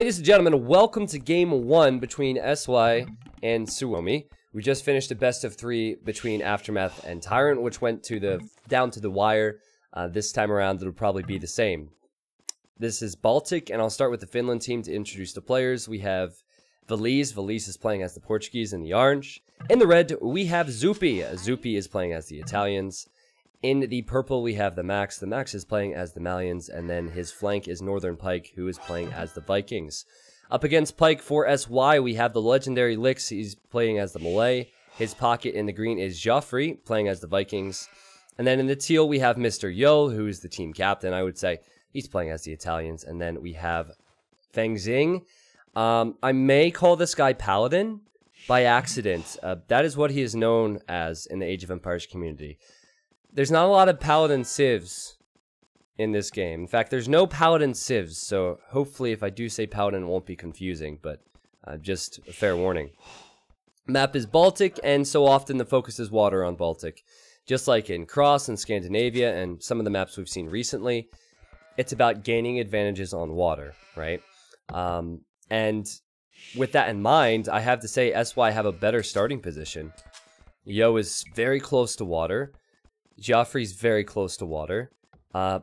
Ladies and gentlemen, welcome to game 1 between SY and Suomi. We just finished a best of 3 between Aftermath and Tyrant, which went to down to the wire. This time around, it'll probably be the same. This is Baltic, and I'll start with the Finland team to introduce the players. We have Valise. Valise is playing as the Portuguese in the orange. In the red, we have Zuppi. Zuppi is playing as the Italians. In the purple, we have the Max. The Max is playing as the Malians, and then his flank is Northern Pike, who is playing as the Vikings. Up against Pike for SY, we have the legendary Lix. He's playing as the Malay. His pocket in the green is Joffrey, playing as the Vikings. And then in the teal, we have Mr. Yo, who is the team captain, I would say. He's playing as the Italians. And then we have Feng Xing. I may call this guy Paladin by accident. That is what he is known as in the Age of Empires community. There's not a lot of Paladin civs in this game. In fact, there's no Paladin civs, so hopefully if I do say Paladin, it won't be confusing, but just a fair warning. Map is Baltic, and so often the focus is water on Baltic. Just like in Cross and Scandinavia and some of the maps we've seen recently, it's about gaining advantages on water, right? And with that in mind, I have to say SY have a better starting position. Yo is very close to water. Joffrey's very close to water.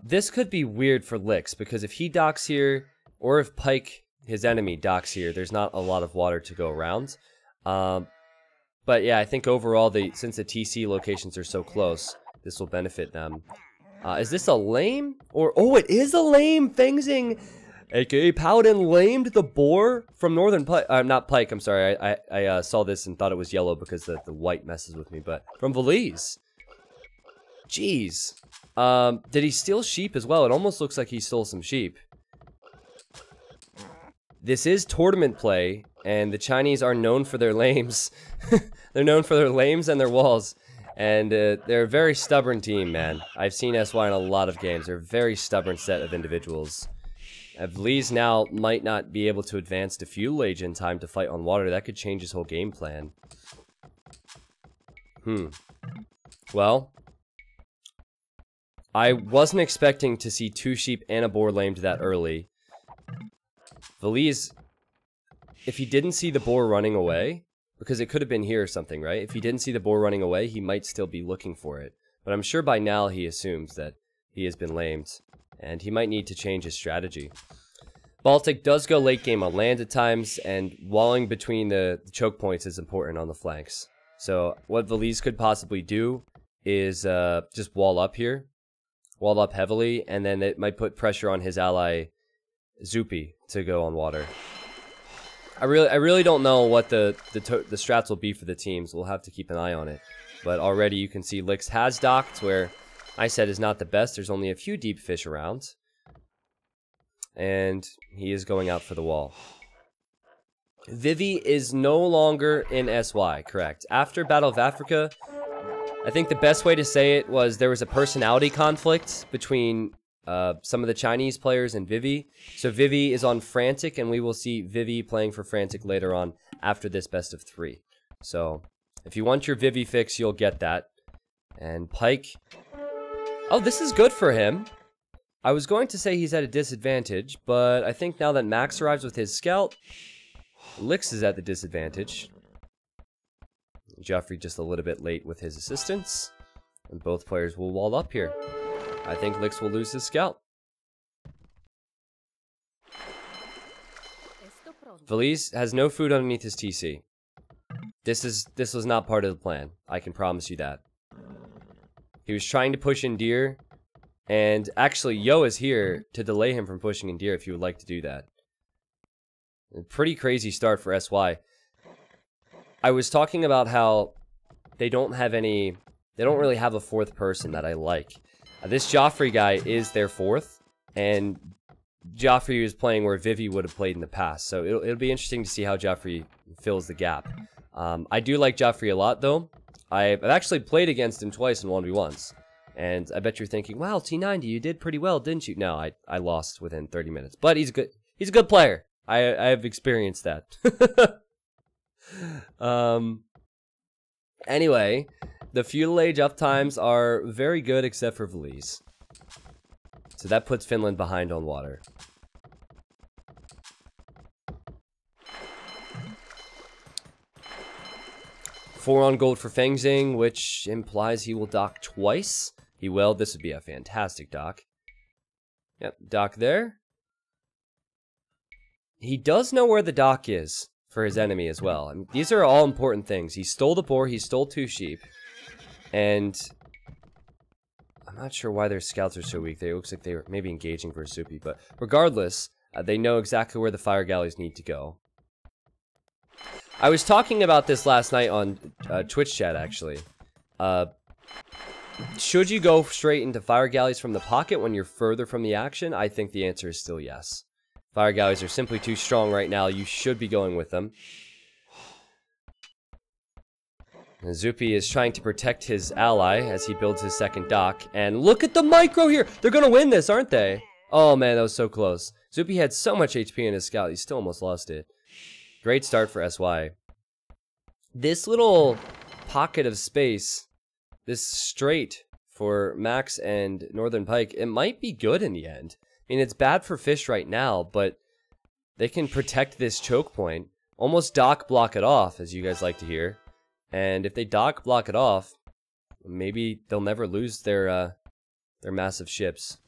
This could be weird for Lix, because if he docks here, or if Pike, his enemy, docks here, there's not a lot of water to go around. But yeah, I think overall, since the TC locations are so close, this will benefit them. Is this a lame? Oh, it is a lame! Feng Xing, aka Paladin, lamed the boar from Northern Pike. Not Pike, I'm sorry. I saw this and thought it was yellow because the white messes with me, but from Valise. Jeez. Did he steal sheep as well? It almost looks like he stole some sheep. This is tournament play, and the Chinese are known for their lames. They're known for their lames and their walls. And they're a very stubborn team, man. I've seen SY in a lot of games. They're a very stubborn set of individuals. Valise now might not be able to advance to Fuel Age in time to fight on water. That could change his whole game plan. Well, I wasn't expecting to see 2 sheep and a boar lamed that early. Valise, if he didn't see the boar running away, because it could have been here or something, right? If he didn't see the boar running away, he might still be looking for it. But I'm sure by now he assumes that he has been lamed, and he might need to change his strategy. Baltic does go late game on land at times, and walling between the choke points is important on the flanks. So what Valise could possibly do is just wall up here. Wall up heavily, and then it might put pressure on his ally Zuppi to go on water. I really don't know what the strats will be for the teams. We'll have to keep an eye on it. But already you can see Lix has docked, where I said is not the best. There's only a few deep fish around. And he is going out for the wall. Vivi is no longer in SY, correct. After Battle of Africa, I think the best way to say it was there was a personality conflict between some of the Chinese players and Vivi. So Vivi is on Frantic, and we will see Vivi playing for Frantic later on after this best of 3. So if you want your Vivi fix, you'll get that. And Pike. Oh, this is good for him. I was going to say he's at a disadvantage, but I think now that Max arrives with his scout, Lix is at the disadvantage. Joffrey just a little bit late with his assistance, and both players will wall up here. I think Lix will lose his scout. Valise has no food underneath his TC. This was not part of the plan. I can promise you that. He was trying to push in deer, and actually Yo is here to delay him from pushing in deer if you would like to do that. A pretty crazy start for SY. I was talking about how they don't really have a 4th person that I like. This Joffrey guy is their 4th, and Joffrey is playing where Vivi would have played in the past, so it'll be interesting to see how Joffrey fills the gap. I do like Joffrey a lot, though. I've actually played against him twice in 1v1s, and I bet you're thinking, wow, T90, you did pretty well, didn't you? No, I lost within 30 minutes, but he's good. He's a good player. I have experienced that. Anyway, the Feudal Age uptimes are very good except for Valise. So that puts Finland behind on water. 4 on gold for Fengxing, which implies he will dock twice. He will. This would be a fantastic dock. Yep, dock there. He does know where the dock is for his enemy as well. I mean, these are all important things. He stole the boar, he stole 2 sheep, and I'm not sure why their scouts are so weak. It looks like they were maybe engaging for Supi, but regardless, they know exactly where the fire galleys need to go. I was talking about this last night on Twitch chat, actually. Should you go straight into fire galleys from the pocket when you're further from the action? I think the answer is still yes. Fire galleys are simply too strong right now. You should be going with them. And Zupi is trying to protect his ally as he builds his second dock. And look at the micro here! They're gonna win this, aren't they? Oh man, that was so close. Zupi had so much HP in his scout, he still almost lost it. Great start for SY. This little pocket of space, this straight for Max and Northern Pike, it might be good in the end. I mean, it's bad for fish right now, but they can protect this choke point. Almost dock block it off, as you guys like to hear. And if they dock block it off, maybe they'll never lose their massive ships.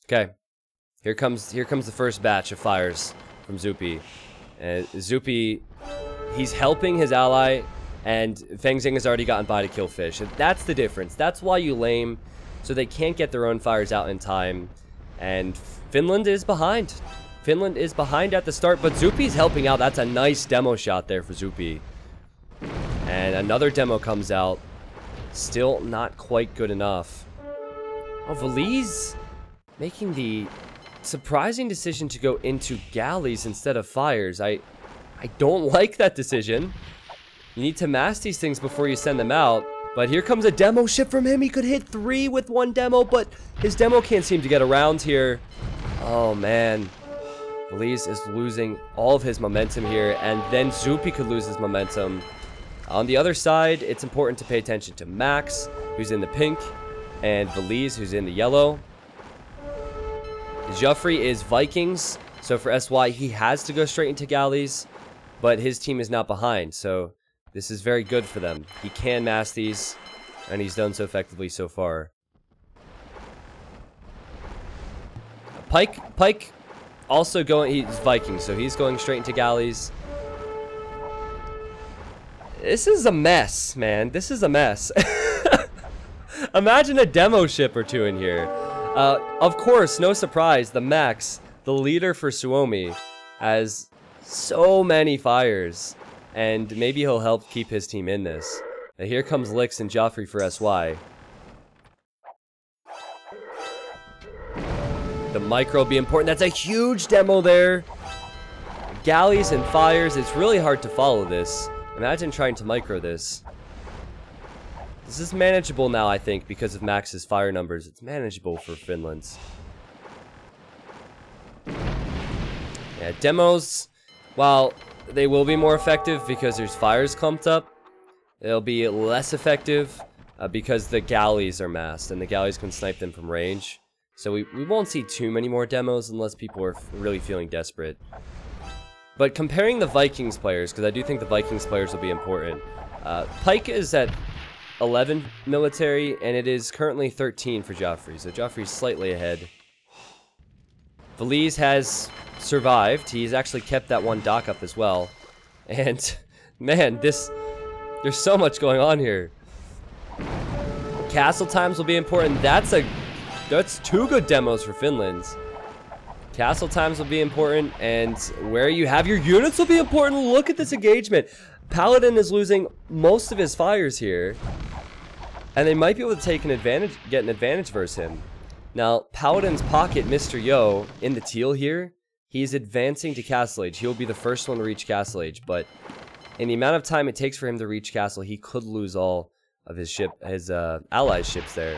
Okay, here comes the first batch of fires from Zupi. Zupi, he's helping his ally, and Fengxing has already gotten by to kill fish. And that's the difference. That's why you lame, so they can't get their own fires out in time. And Finland is behind. Finland is behind at the start, but Zupi's helping out. That's a nice demo shot there for Zupi. And another demo comes out. Still not quite good enough. Oh, Valise making the surprising decision to go into galleys instead of fires. I don't like that decision. You need to mass these things before you send them out. But here comes a demo ship from him. He could hit 3 with 1 demo, but his demo can't seem to get around here. Oh, man. Valise is losing all of his momentum here, and then Zupi could lose his momentum. On the other side, it's important to pay attention to Max, who's in the pink, and Valise, who's in the yellow. Joffrey is Vikings, so for SY, he has to go straight into galleys, but his team is not behind, so this is very good for them. He can mass these, and he's done so effectively so far. Pike also going, he's Viking, so he's going straight into galleys. This is a mess, man. This is a mess. Imagine a demo ship or 2 in here. Of course, no surprise, the Max, the leader for Suomi, has so many fires. And maybe he'll help keep his team in this. Now here comes Lix and Joffrey for SY. The micro will be important. That's a huge demo there. Galleys and fires. It's really hard to follow this. Imagine trying to micro this. This is manageable now, I think, because of Max's fire numbers. It's manageable for Finland. Yeah, demos, while they will be more effective because there's fires clumped up, they'll be less effective because the galleys are massed, and the galleys can snipe them from range. So we won't see too many more demos unless people are really feeling desperate. But comparing the Vikings players, because I do think the Vikings players will be important, Pike is at 11 military, and it is currently 13 for Joffrey, so Joffrey's slightly ahead. Valise has survived. He's actually kept that 1 dock up as well. And, man, there's so much going on here. Castle times will be important. That's 2 good demos for Finland. Castle times will be important, and where you have your units will be important. Look at this engagement. Paladin is losing most of his fires here, and they might be able to get an advantage versus him. Now, Paladin's pocket, Mr. Yo, in the teal here, he's advancing to Castle Age. He'll be the first one to reach Castle Age, but in the amount of time it takes for him to reach Castle, he could lose all of his allies' ships there.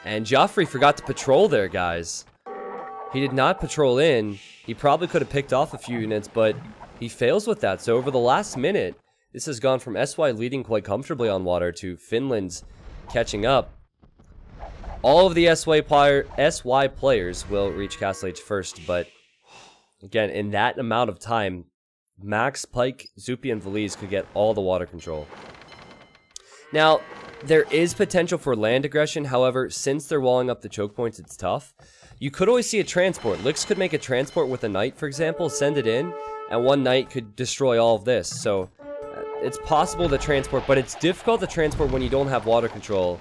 And Joffrey forgot to patrol there, guys. He did not patrol in. He probably could have picked off a few units, but he fails with that. So over the last minute, this has gone from SY leading quite comfortably on water to Finland's catching up. All of the SY players will reach Castle Age first, but Again, in that amount of time, Max, Pike, Zupi, and Veliz could get all the water control. Now, there is potential for land aggression. However, since they're walling up the choke points, it's tough. You could always see a transport. Lix could make a transport with a knight, for example, send it in, and one knight could destroy all of this. So, it's possible to transport, but it's difficult to transport when you don't have water control.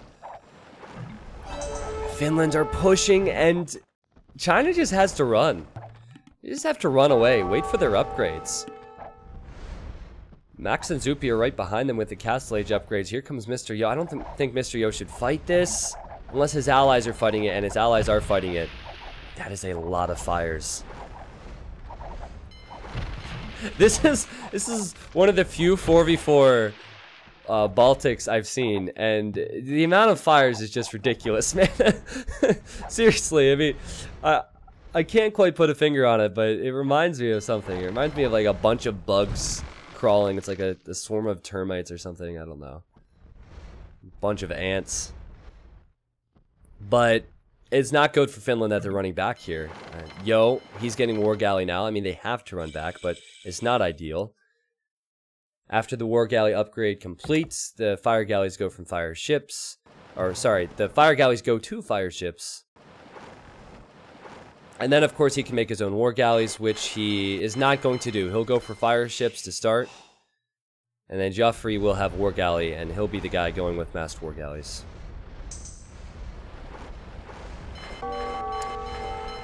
Finland are pushing, and China just has to run. You just have to run away. Wait for their upgrades. Max and Zupi are right behind them with the Castle Age upgrades. Here comes Mr. Yo. I don't think Mr. Yo should fight this. Unless his allies are fighting it, and his allies are fighting it. That is a lot of fires. This is one of the few 4v4 Baltics I've seen, and the amount of fires is just ridiculous, man. Seriously, I mean, I can't quite put a finger on it, but it reminds me of something. It reminds me of like a bunch of bugs crawling. It's like a swarm of termites or something. I don't know. A bunch of ants. But it's not good for Finland that they're running back here. Yo, he's getting War Galley now. I mean, they have to run back, but it's not ideal. After the War Galley upgrade completes, the Fire Galleys go from fire ships. Or, sorry, the Fire Galleys go to fire ships. And then, of course, he can make his own War Galleys, which he is not going to do. He'll go for fire ships to start. And then Joffrey will have War Galley, and he'll be the guy going with massed War Galleys.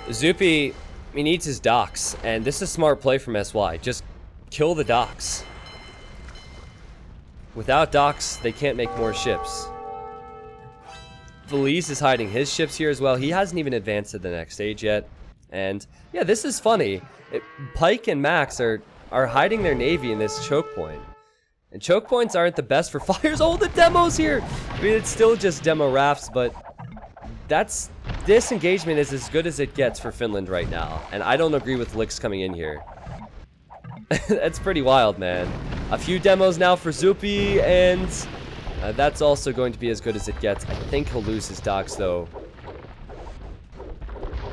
Zupi, he needs his docks, and this is a smart play from SY. Just kill the docks. Without docks, they can't make more ships. Veliz is hiding his ships here as well. He hasn't even advanced to the next stage yet. And, yeah, this is funny. Pike and Max are hiding their navy in this choke point. And choke points aren't the best for fires. Oh, the demo's here! I mean, it's still just demo rafts, but this engagement is as good as it gets for Finland right now. And I don't agree with Lix coming in here. That's pretty wild, man. A few demos now for Zupi, and that's also going to be as good as it gets. I think he'll lose his docks, though.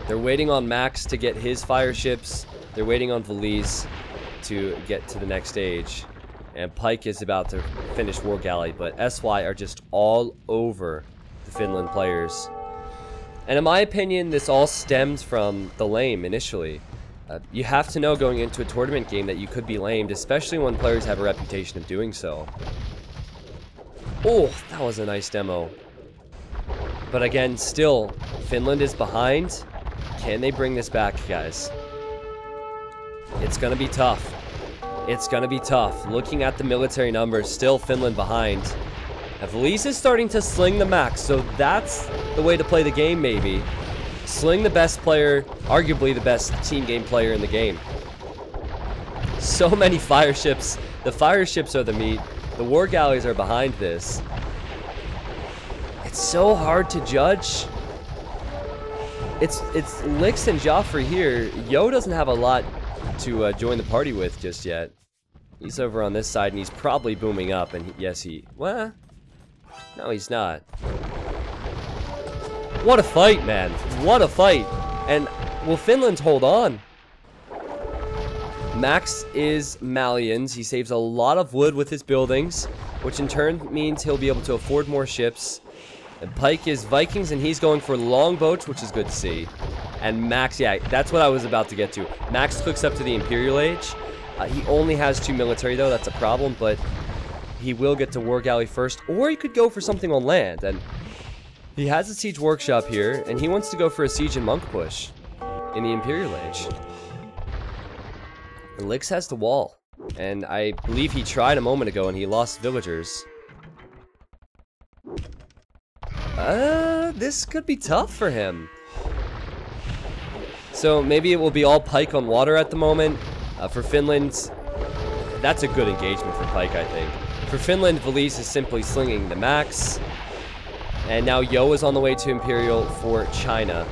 They're waiting on Max to get his fire ships. They're waiting on Veliz to get to the next stage. And Pike is about to finish War Galley, but SY are just all over the Finland players. And in my opinion, this all stems from the lame initially. You have to know going into a tournament game that you could be lamed, especially when players have a reputation of doing so. Oh, that was a nice demo. But again, still, Finland is behind. Can they bring this back, guys? It's gonna be tough. It's gonna be tough. Looking at the military numbers, still Finland behind. Veliz is starting to sling the Max, so that's the way to play the game, maybe. Sling the best player, arguably the best team game player in the game. So many fire ships. The fire ships are the meat. The War Galleys are behind this. It's so hard to judge. It's Lix and Joffrey here. Yo doesn't have a lot to join the party with just yet. He's over on this side, and he's probably booming up, and well, no, he's not. What a fight, man. What a fight. And will Finland hold on? Max is Malians. He saves a lot of wood with his buildings, which in turn means he'll be able to afford more ships. And Pike is Vikings, and he's going for longboats, which is good to see. And Max, yeah, that's what I was about to get to. Max clicks up to the Imperial Age. He only has 2 military, though. That's a problem, but he will get to War Galley first. Or he could go for something on land. And he has a siege workshop here, and he wants to go for a siege and monk push in the Imperial Age. And Lix has the wall. And I believe he tried a moment ago, and he lost villagers. This could be tough for him. So maybe it will be all Pike on water at the moment. For Finland, that's a good engagement for Pike, I think. For Finland, Veliz is simply slinging the Max. And now Yo is on the way to Imperial for China.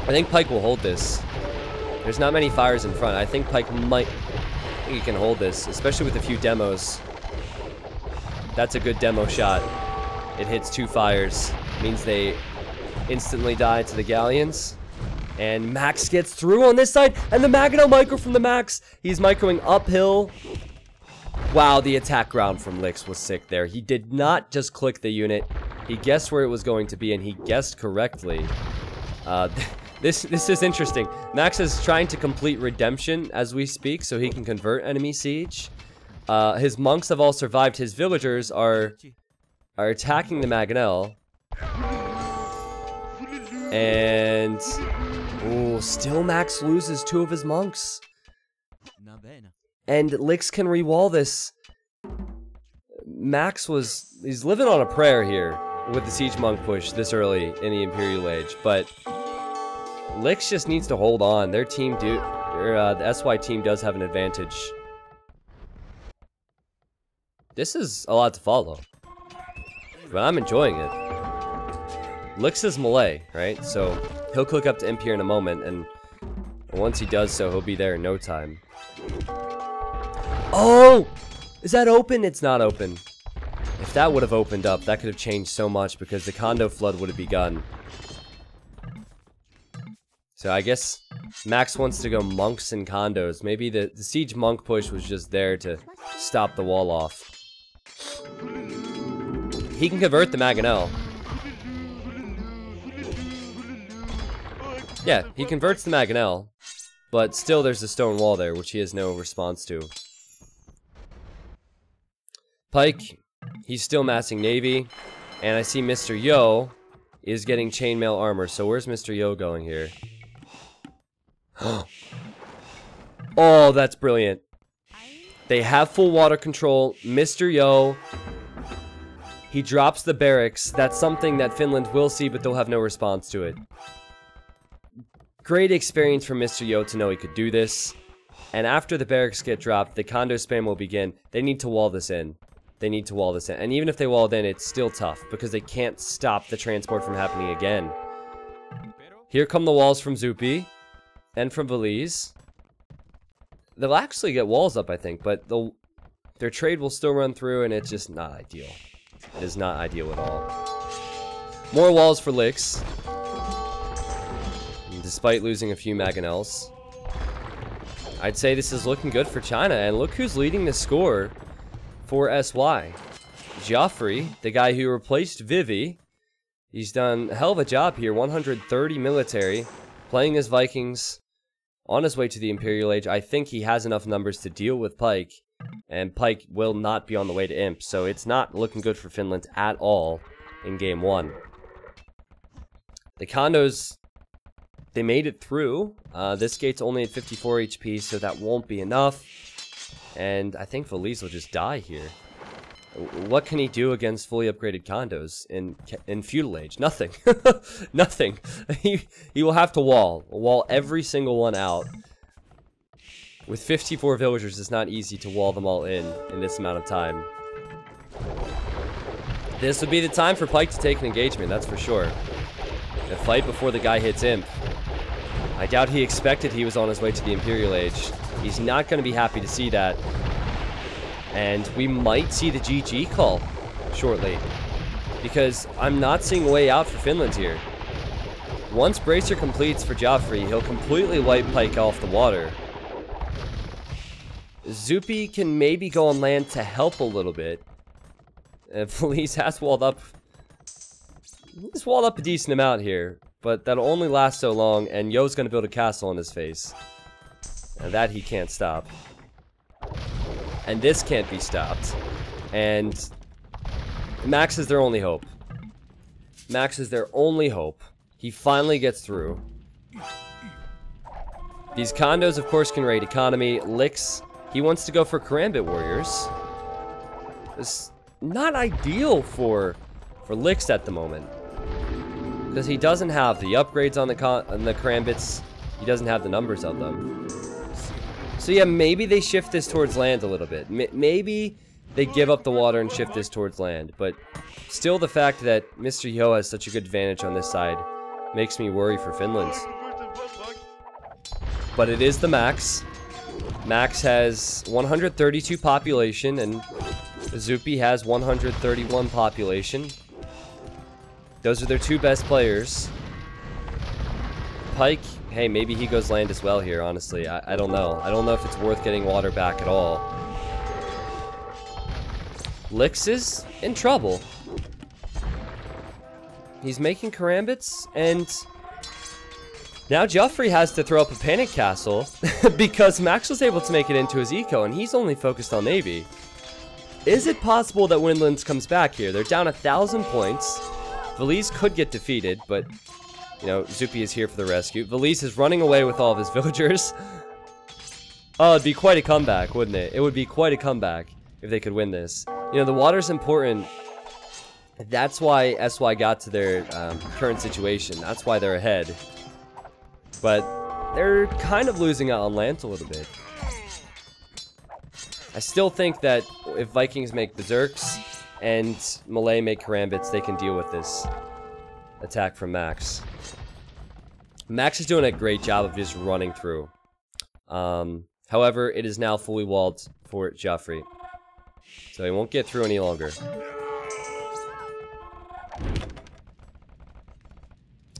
I think Pike will hold this. There's not many fires in front. I think Pike might... I think he can hold this, especially with a few demos. That's a good demo shot. It hits 2 fires. Means they instantly die to the galleons. And Max gets through on this side, and the Maganel micro from the Max. He's microing uphill. Wow, the attack ground from Lix was sick there. He did not just click the unit. He guessed where it was going to be, and he guessed correctly. This is interesting. Max is trying to complete redemption as we speak, so he can convert enemy siege. His monks have all survived. His villagers are attacking the Maganel. And ooh, still Max loses 2 of his monks. And Lix can re-wall this. Max he's living on a prayer here with the siege monk push this early in the Imperial Age, but Lix just needs to hold on. Their team the SY team does have an advantage. This is a lot to follow, but I'm enjoying it. Lix is melee, right? So he'll click up to Imp here in a moment, and once he does so, he'll be there in no time. Oh! Is that open? It's not open. If that would have opened up, that could have changed so much because the condo flood would have begun. So I guess Max wants to go monks and condos. Maybe the siege monk push was just there to stop the wall off. He can convert the Maganel. Yeah, he converts the Maganel, but still there's a stone wall there, which he has no response to. Pike, he's still massing Navy, and I see Mr. Yo is getting chainmail armor. So where's Mr. Yo going here? Oh, that's brilliant. They have full water control. Mr. Yo, he drops the barracks. That's something that Finland will see, but they'll have no response to it. Great experience for Mr. Yo to know he could do this. And after the barracks get dropped, the condo spam will begin. They need to wall this in. They need to wall this in. And even if they wall it in, it's still tough because they can't stop the transport from happening again. Here come the walls from Zupi and from Valise. They'll actually get walls up, I think, but their trade will still run through, and it's just not ideal. It is not ideal at all. More walls for Lix, despite losing a few Maganels. I'd say this is looking good for China, and look who's leading the score for SY. Joffrey, the guy who replaced Vivi. He's done a hell of a job here. 130 military, playing as Vikings, on his way to the Imperial Age. I think he has enough numbers to deal with Pike, and Pike will not be on the way to Imp, so it's not looking good for Finland at all in Game 1. The condos, they made it through. This gate's only at 54 HP, so that won't be enough. And I think Valise will just die here. What can he do against fully upgraded condos in Feudal Age? Nothing. Nothing. He will have to wall every single one out. With 54 villagers, it's not easy to wall them all in this amount of time. This would be the time for Pike to take an engagement, that's for sure. A fight before the guy hits Imp. I doubt he expected he was on his way to the Imperial Age. He's not going to be happy to see that. And we might see the GG call shortly. Because I'm not seeing a way out for Finland here. Once Bracer completes for Joffrey, he'll completely wipe Pike off the water. Zupi can maybe go on land to help a little bit. Valise has walled up. He's walled up a decent amount here. But that'll only last so long, and Yo's gonna build a castle on his face. And that he can't stop. And this can't be stopped. And Max is their only hope. Max is their only hope. He finally gets through. These condos, of course, can raid economy. Lix, he wants to go for Karambit Warriors. It's not ideal for Lix at the moment. Because he doesn't have the upgrades on the Karambits. He doesn't have the numbers of them. So yeah, maybe they shift this towards land a little bit. Maybe they give up the water and shift this towards land. But still, the fact that Mr. Yo has such a good advantage on this side makes me worry for Finland. But it is the Max. Max has 132 population, and Zupi has 131 population. Those are their two best players. Pike, hey, maybe he goes land as well here, honestly. I don't know. I don't know if it's worth getting water back at all. Lix is in trouble. He's making karambits, and now Joffrey has to throw up a panic castle because Max was able to make it into his eco, and he's only focused on Navy. Is it possible that Windlands comes back here? They're down 1,000 points. Valise could get defeated, but, you know, Zupi is here for the rescue. Valise is running away with all of his villagers. Oh, it'd be quite a comeback, wouldn't it? It would be quite a comeback if they could win this. You know, the water's important. That's why SY got to their current situation. That's why they're ahead. But they're kind of losing out on land a little bit. I still think that if Vikings make Berserks and Malay make Karambits, they can deal with this attack from Max. Max is doing a great job of just running through. However, it is now fully walled for Joffrey. So he won't get through any longer.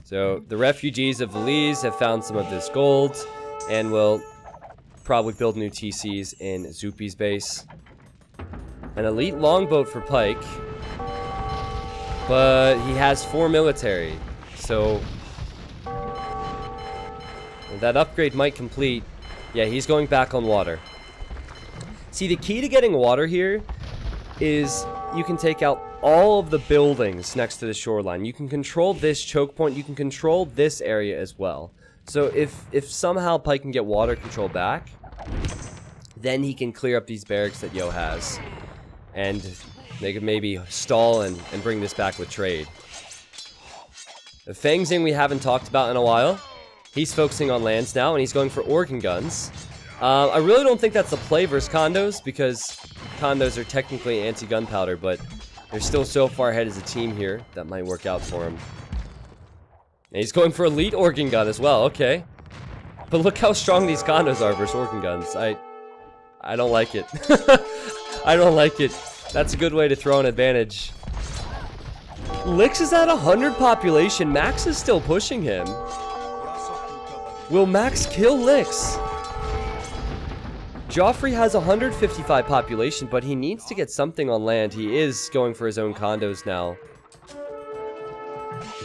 So the refugees of Valise have found some of this gold and will probably build new TCs in Zupi's base. An elite longboat for Pike, but he has 4 military, so that upgrade might complete. Yeah, he's going back on water. See, the key to getting water here is you can take out all of the buildings next to the shoreline. You can control this choke point. You can control this area as well. So if somehow Pike can get water control back, then he can clear up these barracks that Yo has. And they could maybe stall and bring this back with trade. The Fang Xing we haven't talked about in a while. He's focusing on lands now, and he's going for organ guns. I really don't think that's a play versus condos, because condos are technically anti-gunpowder, but they're still so far ahead as a team here that might work out for him. And he's going for elite organ gun as well, okay. But look how strong these condos are versus organ guns. I don't like it. I don't like it. That's a good way to throw an advantage. Lix is at 100 population. Max is still pushing him. Will Max kill Lix? Joffrey has 155 population, but he needs to get something on land. He is going for his own condos now.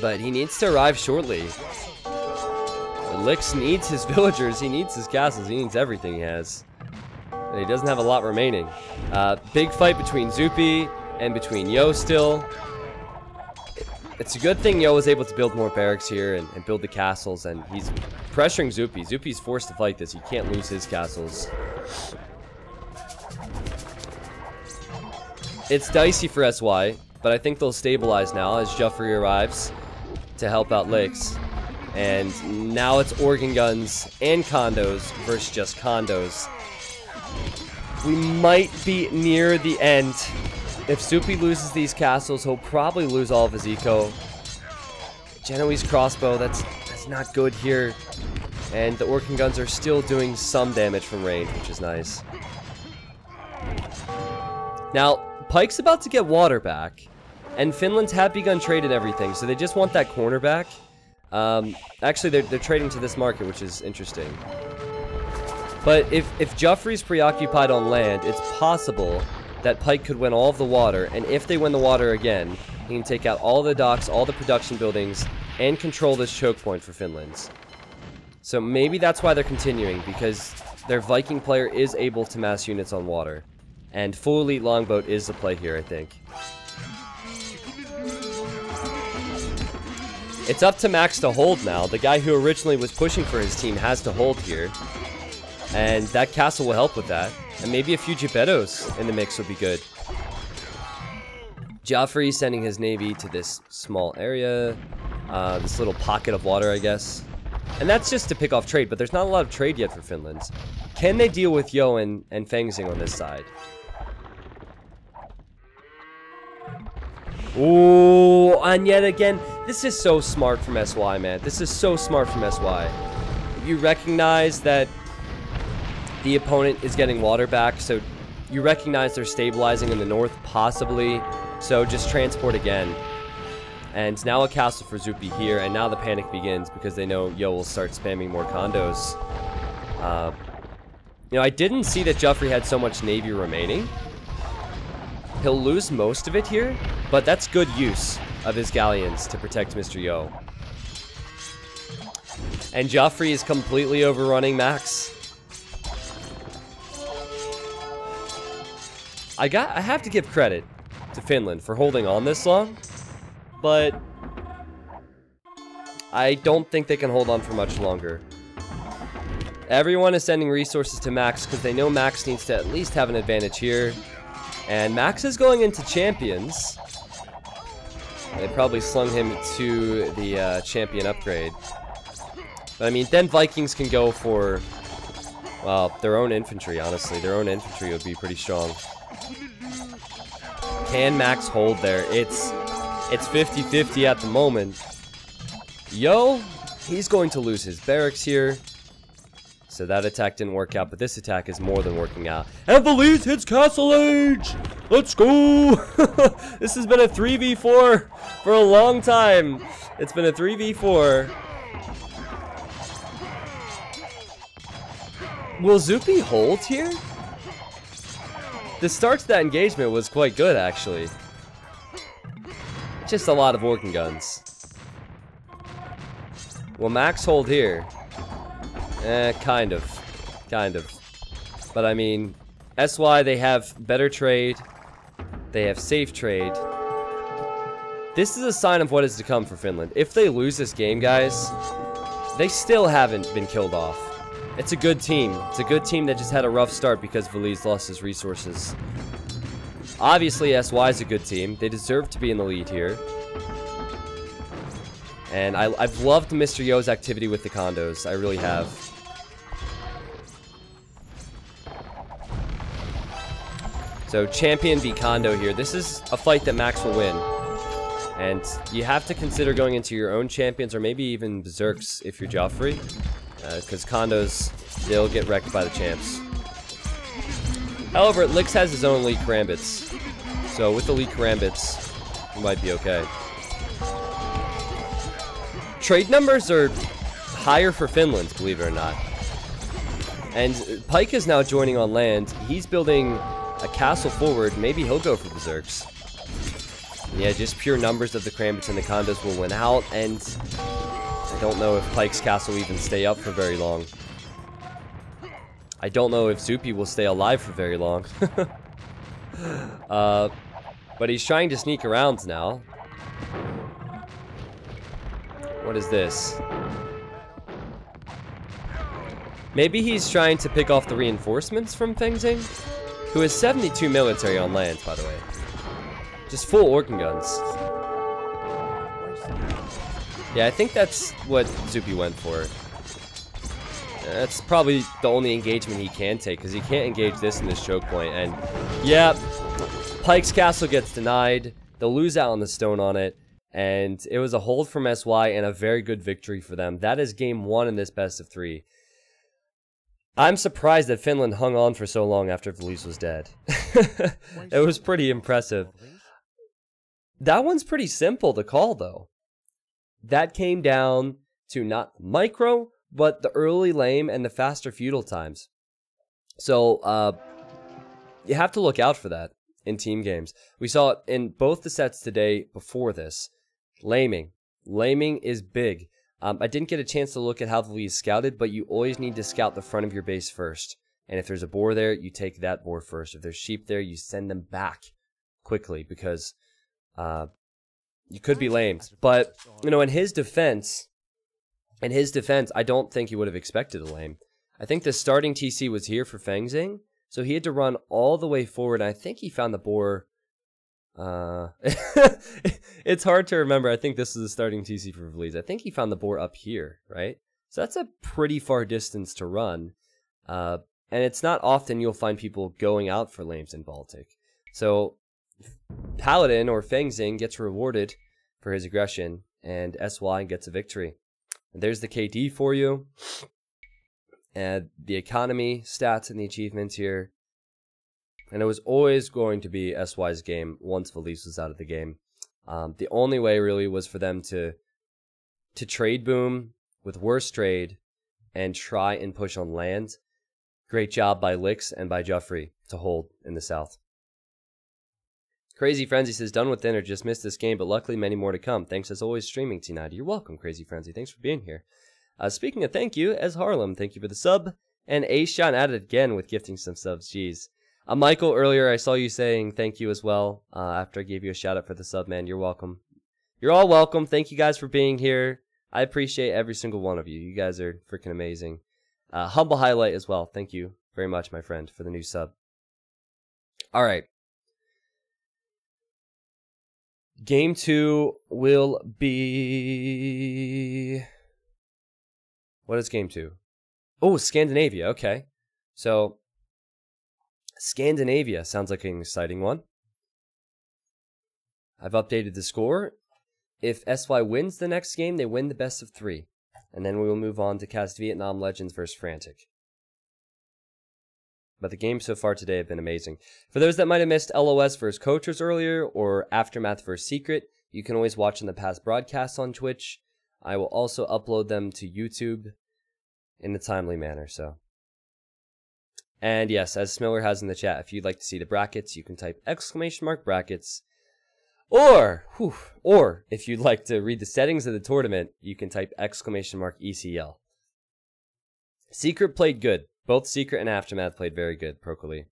But he needs to arrive shortly. Lix needs his villagers, he needs his castles, he needs everything he has. And he doesn't have a lot remaining. Big fight between Zupi and between Yo still. It's a good thing Yo was able to build more barracks here and build the castles, and he's pressuring Zupi. Zupi's forced to fight this. He can't lose his castles. It's dicey for SY, but I think they'll stabilize now as Joffrey arrives to help out Lix. And now it's organ guns and condos versus just condos. We might be near the end. If Zupi loses these castles, he'll probably lose all of his eco. Genoese crossbow, that's not good here. And the organ guns are still doing some damage from range, which is nice. Now, Pike's about to get water back. And Finland's had begun trade and everything, so they just want that corner back. Actually, they're trading to this market, which is interesting. But if Joffrey's preoccupied on land, it's possible that Pike could win all of the water, and if they win the water again, he can take out all the docks, all the production buildings, and control this choke point for Finland. So maybe that's why they're continuing, because their Viking player is able to mass units on water. And full elite longboat is the play here, I think. It's up to Max to hold now. The guy who originally was pushing for his team has to hold here. And that castle will help with that. And maybe a few Geppettos in the mix would be good. Joffrey sending his navy to this small area. This little pocket of water, I guess. And that's just to pick off trade, but there's not a lot of trade yet for Finland. Can they deal with Yo and Fang Xing on this side? Ooh, and yet again, this is so smart from SY, man. This is so smart from SY. You recognize that the opponent is getting water back, so you recognize they're stabilizing in the north, possibly. So just transport again. And now a castle for Zupi here, and now the panic begins because they know Yo will start spamming more condos. You know, I didn't see that Joffrey had so much navy remaining. He'll lose most of it here, but that's good use of his galleons to protect Mr. Yo. And Joffrey is completely overrunning Max. I have to give credit to Finland for holding on this long, but I don't think they can hold on for much longer. Everyone is sending resources to Max because they know Max needs to at least have an advantage here. And Max is going into champions. They probably slung him to the champion upgrade. But I mean, then Vikings can go for, well, their own infantry, honestly. Their own infantry would be pretty strong. Can Max hold there? It's 50-50 at the moment. Yo, he's going to lose his barracks here. So that attack didn't work out, but this attack is more than working out. And Valise hits Castle Age! Let's go! This has been a 3v4 for a long time. It's been a 3v4. Will Zupi hold here? The start to that engagement was quite good, actually. Just a lot of working guns. Will Max hold here? Kind of. But I mean, SY, they have better trade. They have safe trade. This is a sign of what is to come for Finland. If they lose this game, guys, they still haven't been killed off. It's a good team. It's a good team that just had a rough start because Valise lost his resources. Obviously, SY is a good team. They deserve to be in the lead here. And I've loved Mr. Yo's activity with the condos. I really have. So, champion v condo here. This is a fight that Max will win. And you have to consider going into your own champions or maybe even berserks if you're Joffrey. Because condos, they'll get wrecked by the champs. However, Lix has his own elite karambits. So with elite karambits, you might be okay. Trade numbers are higher for Finland, believe it or not. And Pike is now joining on land. He's building a castle forward. Maybe he'll go for berserks. Yeah, just pure numbers of the karambits and the condos will win out, and I don't know if Pike's castle will even stay up for very long. I don't know if Zupi will stay alive for very long. But he's trying to sneak around now. What is this? Maybe he's trying to pick off the reinforcements from Fengxing, who has 72 military on land, by the way. Just full organ guns. Yeah, I think that's what Zupi went for. That's probably the only engagement he can take, because he can't engage this in this choke point. And yeah, Pike's castle gets denied. They'll lose out on the stone on it. And it was a hold from SY and a very good victory for them. That is game 1 in this best of 3. I'm surprised that Finland hung on for so long after Valise was dead. It was pretty impressive. That one's pretty simple to call, though. That came down to not micro, but the early lame and the faster feudal times. So, you have to look out for that in team games. We saw it in both the sets today before this. Laming. Laming is big. I didn't get a chance to look at how the lead is scouted, but you always need to scout the front of your base first. And if there's a boar there, you take that boar first. If there's sheep there, you send them back quickly because you could be lamed. But, you know, in his defense, I don't think he would have expected a lame. I think the starting TC was here for Fengxing, so he had to run all the way forward. And I think he found the boar. It's hard to remember. I think this is the starting TC for Valise. I think he found the boar up here, right? So that's a pretty far distance to run. And it's not often you'll find people going out for lames in Baltic. So Paladin or Fengxing gets rewarded for his aggression, and SY gets a victory. And there's the KD for you. And the economy stats and the achievements here. And it was always going to be SY's game once Valise was out of the game. The only way really was for them to trade boom with worst trade and try and push on land. Great job by Licks and by Joffrey to hold in the south. Crazy Frenzy says, done with dinner, just missed this game, but luckily many more to come. Thanks as always, streaming T90. You're welcome, Crazy Frenzy. Thanks for being here. Speaking of thank you, as Harlem, thank you for the sub. And A-Shot at it again with gifting some subs. Jeez. Michael, earlier I saw you saying thank you as well after I gave you a shout out for the sub, man. You're welcome. You're all welcome. Thank you guys for being here. I appreciate every single one of you. You guys are freaking amazing. Humble highlight as well. Thank you very much, my friend, for the new sub. All right. Game 2 will be... What is game 2? Oh, Scandinavia. Okay. So, Scandinavia sounds like an exciting one. I've updated the score. If SY wins the next game, they win the best of 3. And then we will move on to cast Vietnam Legends versus Frantic. But the games so far today have been amazing. For those that might have missed LOS versus Coachers earlier, or Aftermath versus Secret, you can always watch in the past broadcasts on Twitch. I will also upload them to YouTube in a timely manner, so. And yes, as Smiller has in the chat, if you'd like to see the brackets, you can type !brackets. Or if you'd like to read the settings of the tournament, you can type !ECL. Secret played good. Both Secret and Aftermath played very good, Procoli.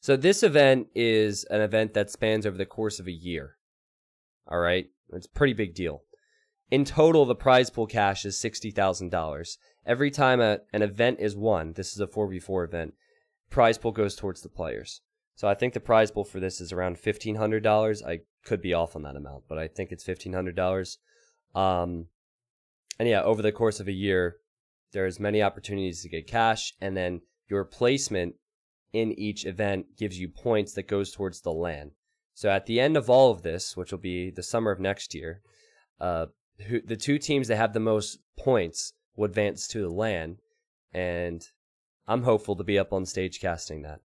So this event is an event that spans over the course of a year. All right? It's a pretty big deal. In total, the prize pool cash is $60,000. Every time an event is won, this is a 4v4 event, prize pool goes towards the players. So I think the prize pool for this is around $1,500. I could be off on that amount, but I think it's $1,500. And yeah, over the course of a year, there's many opportunities to get cash, and then your placement in each event gives you points that goes towards the LAN. So at the end of all of this, which will be the summer of next year, the 2 teams that have the most points will advance to the LAN, and I'm hopeful to be up on stage casting that.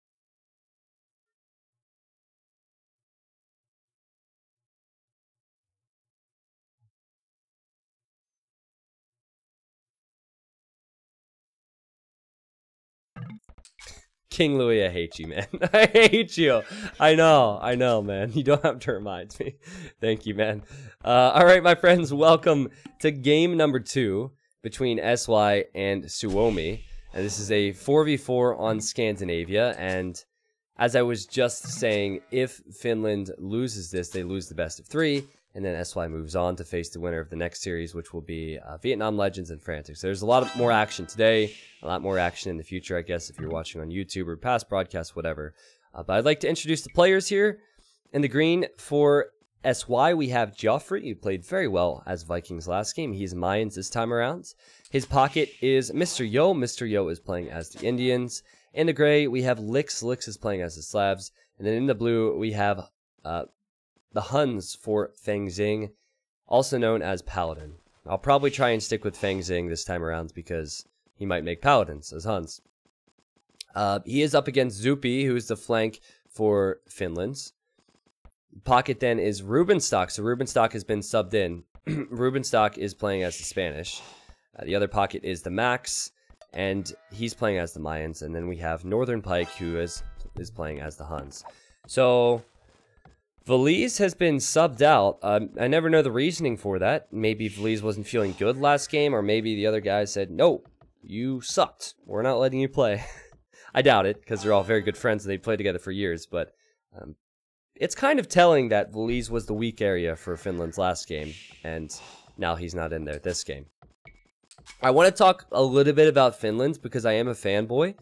King Louis, I hate you, man. I hate you. I know, man. You don't have to remind me. Thank you, man. All right, my friends, welcome to game number 2 between SY and Suomi. And this is a 4v4 on Scandinavia. And as I was just saying, if Finland loses this, they lose the best of 3. And then SY moves on to face the winner of the next series, which will be Vietnam Legends and Frantic. So there's a lot more action today, a lot more action in the future, I guess, if you're watching on YouTube or past broadcasts, whatever. But I'd like to introduce the players here. In the green for SY, we have Joffrey, who played very well as Vikings last game. He's Mayans this time around. His pocket is Mr. Yo. Mr. Yo is playing as the Indians. In the gray, we have Licks. Licks is playing as the Slavs. And then in the blue, we have the Huns for Feng Xing, also known as Paladin. I'll probably try and stick with Feng Xing this time around because he might make Paladins as Huns. He is up against Zupi, who's the flank for Finland's. Pocket then is Rubenstock. So Rubenstock has been subbed in. Rubenstock is playing as the Spanish. The other pocket is the Max, and he's playing as the Mayans. And then we have Northern Pike, who is playing as the Huns. So Valise has been subbed out. I never know the reasoning for that. Maybe Valise wasn't feeling good last game, or maybe the other guys said, no, you sucked. We're not letting you play. I doubt it, because they're all very good friends and they played together for years, but it's kind of telling that Valise was the weak area for Finland's last game, and now he's not in there this game. I want to talk a little bit about Finland, because I am a fanboy.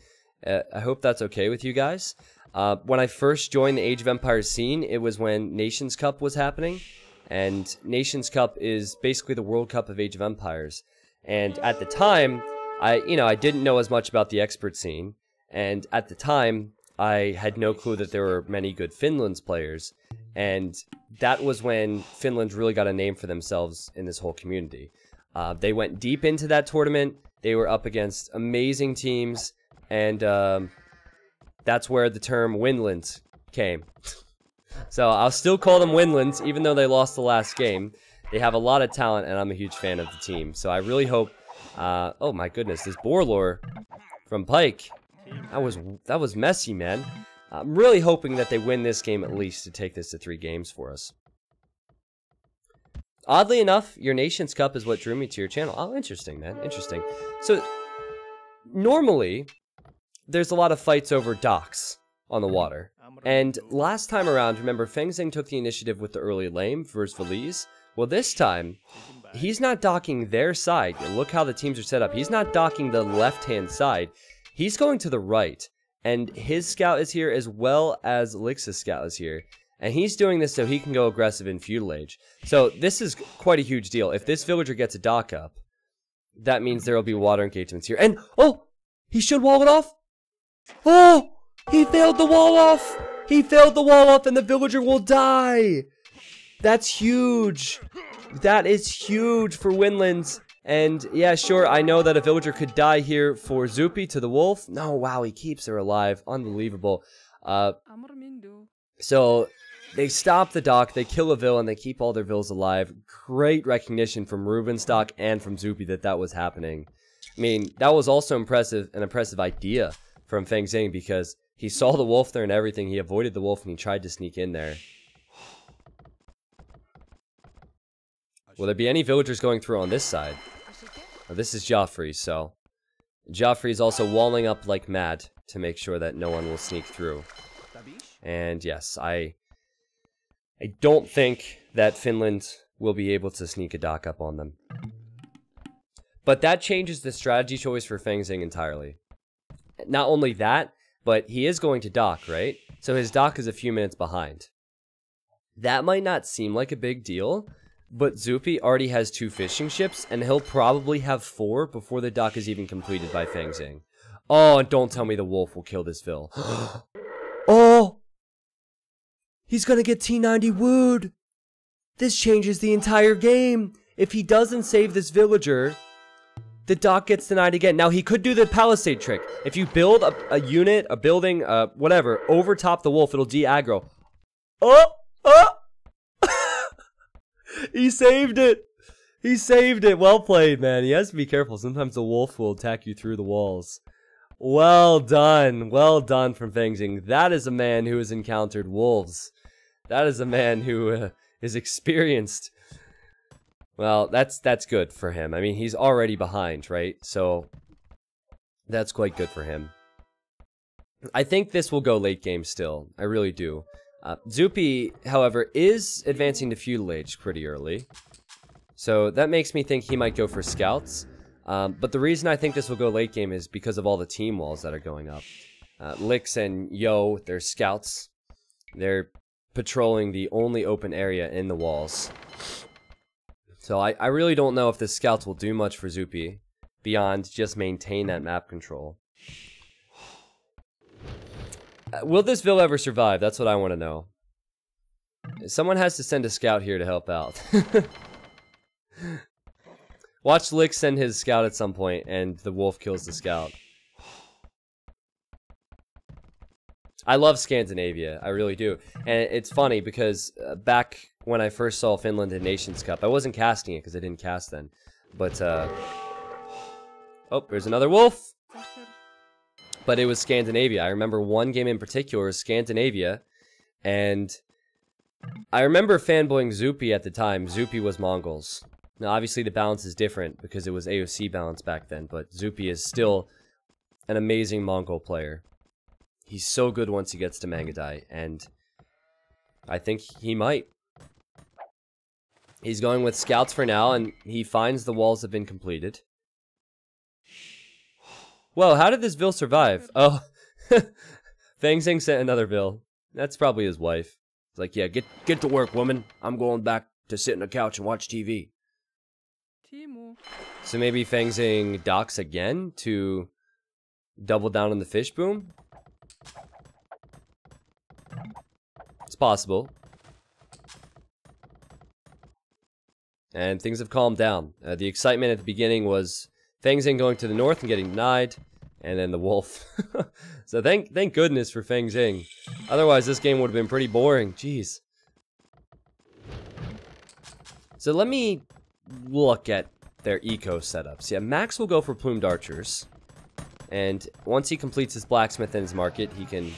I hope that's okay with you guys. When I first joined the Age of Empires scene, it was when Nations Cup was happening, and Nations Cup is basically the World Cup of Age of Empires. And at the time, I didn't know as much about the expert scene, and at the time, I had no clue that there were many good Finland's players, and that was when Finland really got a name for themselves in this whole community. They went deep into that tournament. They were up against amazing teams, and that's where the term Winland came. So I'll still call them Winlands, even though they lost the last game. They have a lot of talent, and I'm a huge fan of the team. So I really hope... oh my goodness, this Borlor from Pike. That was messy, man. I'm really hoping that they win this game at least to take this to 3 games for us. Oddly enough, your Nations Cup is what drew me to your channel. Oh, interesting, man. Interesting. So, normally, there's a lot of fights over docks on the water. And last time around, remember, Feng Zheng took the initiative with the early lane versus Valise. Well, this time, he's not docking their side. Look how the teams are set up. He's not docking the left-hand side. He's going to the right. And his scout is here as well as Lix's scout is here. And he's doing this so he can go aggressive in Feudal Age. So this is quite a huge deal. If this villager gets a dock up, that means there will be water engagements here. And, oh! He should wall it off! Oh! He failed the wall off! He failed the wall off and the villager will die! That's huge! That is huge for Winlands. And, yeah, sure, I know that a villager could die here for Zupi to the wolf. No, wow, he keeps her alive. Unbelievable. So, they stop the dock, they kill a vill, and they keep all their vills alive. Great recognition from Rubenstock and from Zupi that was happening. I mean, that was also an impressive idea from Feng Zheng because he saw the wolf there and everything. He avoided the wolf and he tried to sneak in there. Will there be any villagers going through on this side? Oh, this is Joffrey, so... Joffrey's also walling up like mad to make sure that no one will sneak through. And yes, I don't think that Finland will be able to sneak a dock up on them. But that changes the strategy choice for Feng Zheng entirely. Not only that, but he is going to dock, right? So his dock is a few minutes behind. That might not seem like a big deal, but Zupi already has 2 fishing ships, and he'll probably have 4 before the dock is even completed by Feng Zheng. Oh, and don't tell me the wolf will kill this vill. Oh! He's gonna get T90 wooed! This changes the entire game! If he doesn't save this villager, the dock gets denied again. Now, he could do the palisade trick. If you build a unit, a building, whatever, over top the wolf, it'll de-aggro. Oh! Oh! He saved it! He saved it! Well played, man. He has to be careful. Sometimes the wolf will attack you through the walls. Well done. Well done from Feng Zheng. That is a man who has encountered wolves. That is a man who is experienced. Well, that's good for him. I mean, he's already behind, right? So, that's quite good for him. I think this will go late game still. I really do. Zupi, however, is advancing to Feudal Age pretty early. So, that makes me think he might go for scouts. But the reason I think this will go late game is because of all the team walls that are going up. Lix and Yo, they're scouts. They're patrolling the only open area in the walls. So I really don't know if the scouts will do much for Zupi beyond just maintain that map control. Will this vill ever survive? That's what I want to know. Someone has to send a scout here to help out. Watch Lick send his scout at some point, and the wolf kills the scout. I love Scandinavia, I really do. And it's funny because back when I first saw Finland in Nations Cup, I wasn't casting it because I didn't cast then. But, oh, there's another wolf! But it was Scandinavia. I remember one game in particular was Scandinavia, and I remember fanboying Zupi at the time. Zupi was Mongols. Now, obviously, the balance is different because it was AOC balance back then, but Zupi is still an amazing Mongol player. He's so good once he gets to Mangadai, and I think he might. He's going with scouts for now, and he finds the walls have been completed. Well, how did this vill survive? Oh, Feng Zheng sent another vill. That's probably his wife. It's like, yeah, get to work, woman. I'm going back to sit on the couch and watch TV. So maybe Feng Zheng docks again to double down on the fish boom? It's possible. And things have calmed down. The excitement at the beginning was Feng Zheng going to the north and getting denied. And then the wolf. So thank goodness for Feng Jing. Otherwise, this game would have been pretty boring. Jeez. So let me look at their eco setups. Yeah, Max will go for plumed archers. And once he completes his blacksmith in his market, he can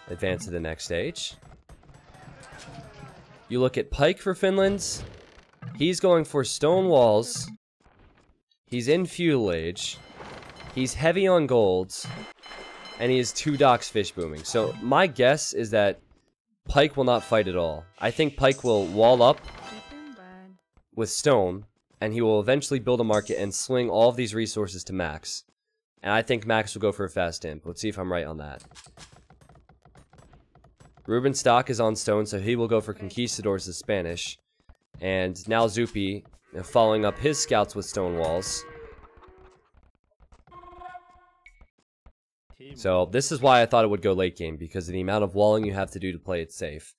advance to the next stage. You look at Pike for Finland. He's going for stone walls. He's in feudal age. He's heavy on golds. And he has 2 docks fish booming. So my guess is that Pike will not fight at all. I think Pike will wall up with stone. And he will eventually build a market and sling all of these resources to Max. And I think Max will go for a fast imp. Let's see if I'm right on that. Ruben Stock is on stone, so he will go for Conquistadors as Spanish. And now Zupi, following up his scouts with stone walls. So this is why I thought it would go late game, because of the amount of walling you have to do to play it safe.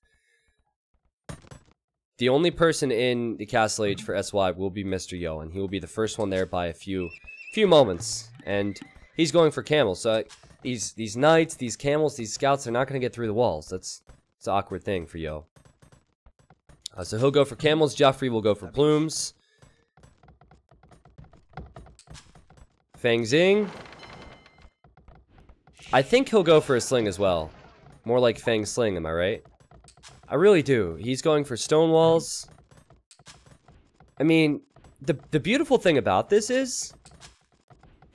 The only person in the Castle Age for SY will be Mr. Yo, and he will be the first one there by a few moments. And he's going for camels, so these knights, these camels, these scouts are not going to get through the walls. It's an awkward thing for Yo. So he'll go for camels, Joffrey will go for plumes. Feng Jing. I think he'll go for a sling as well. More like Feng Sling, am I right? I really do. He's going for stone walls. I mean, the beautiful thing about this is,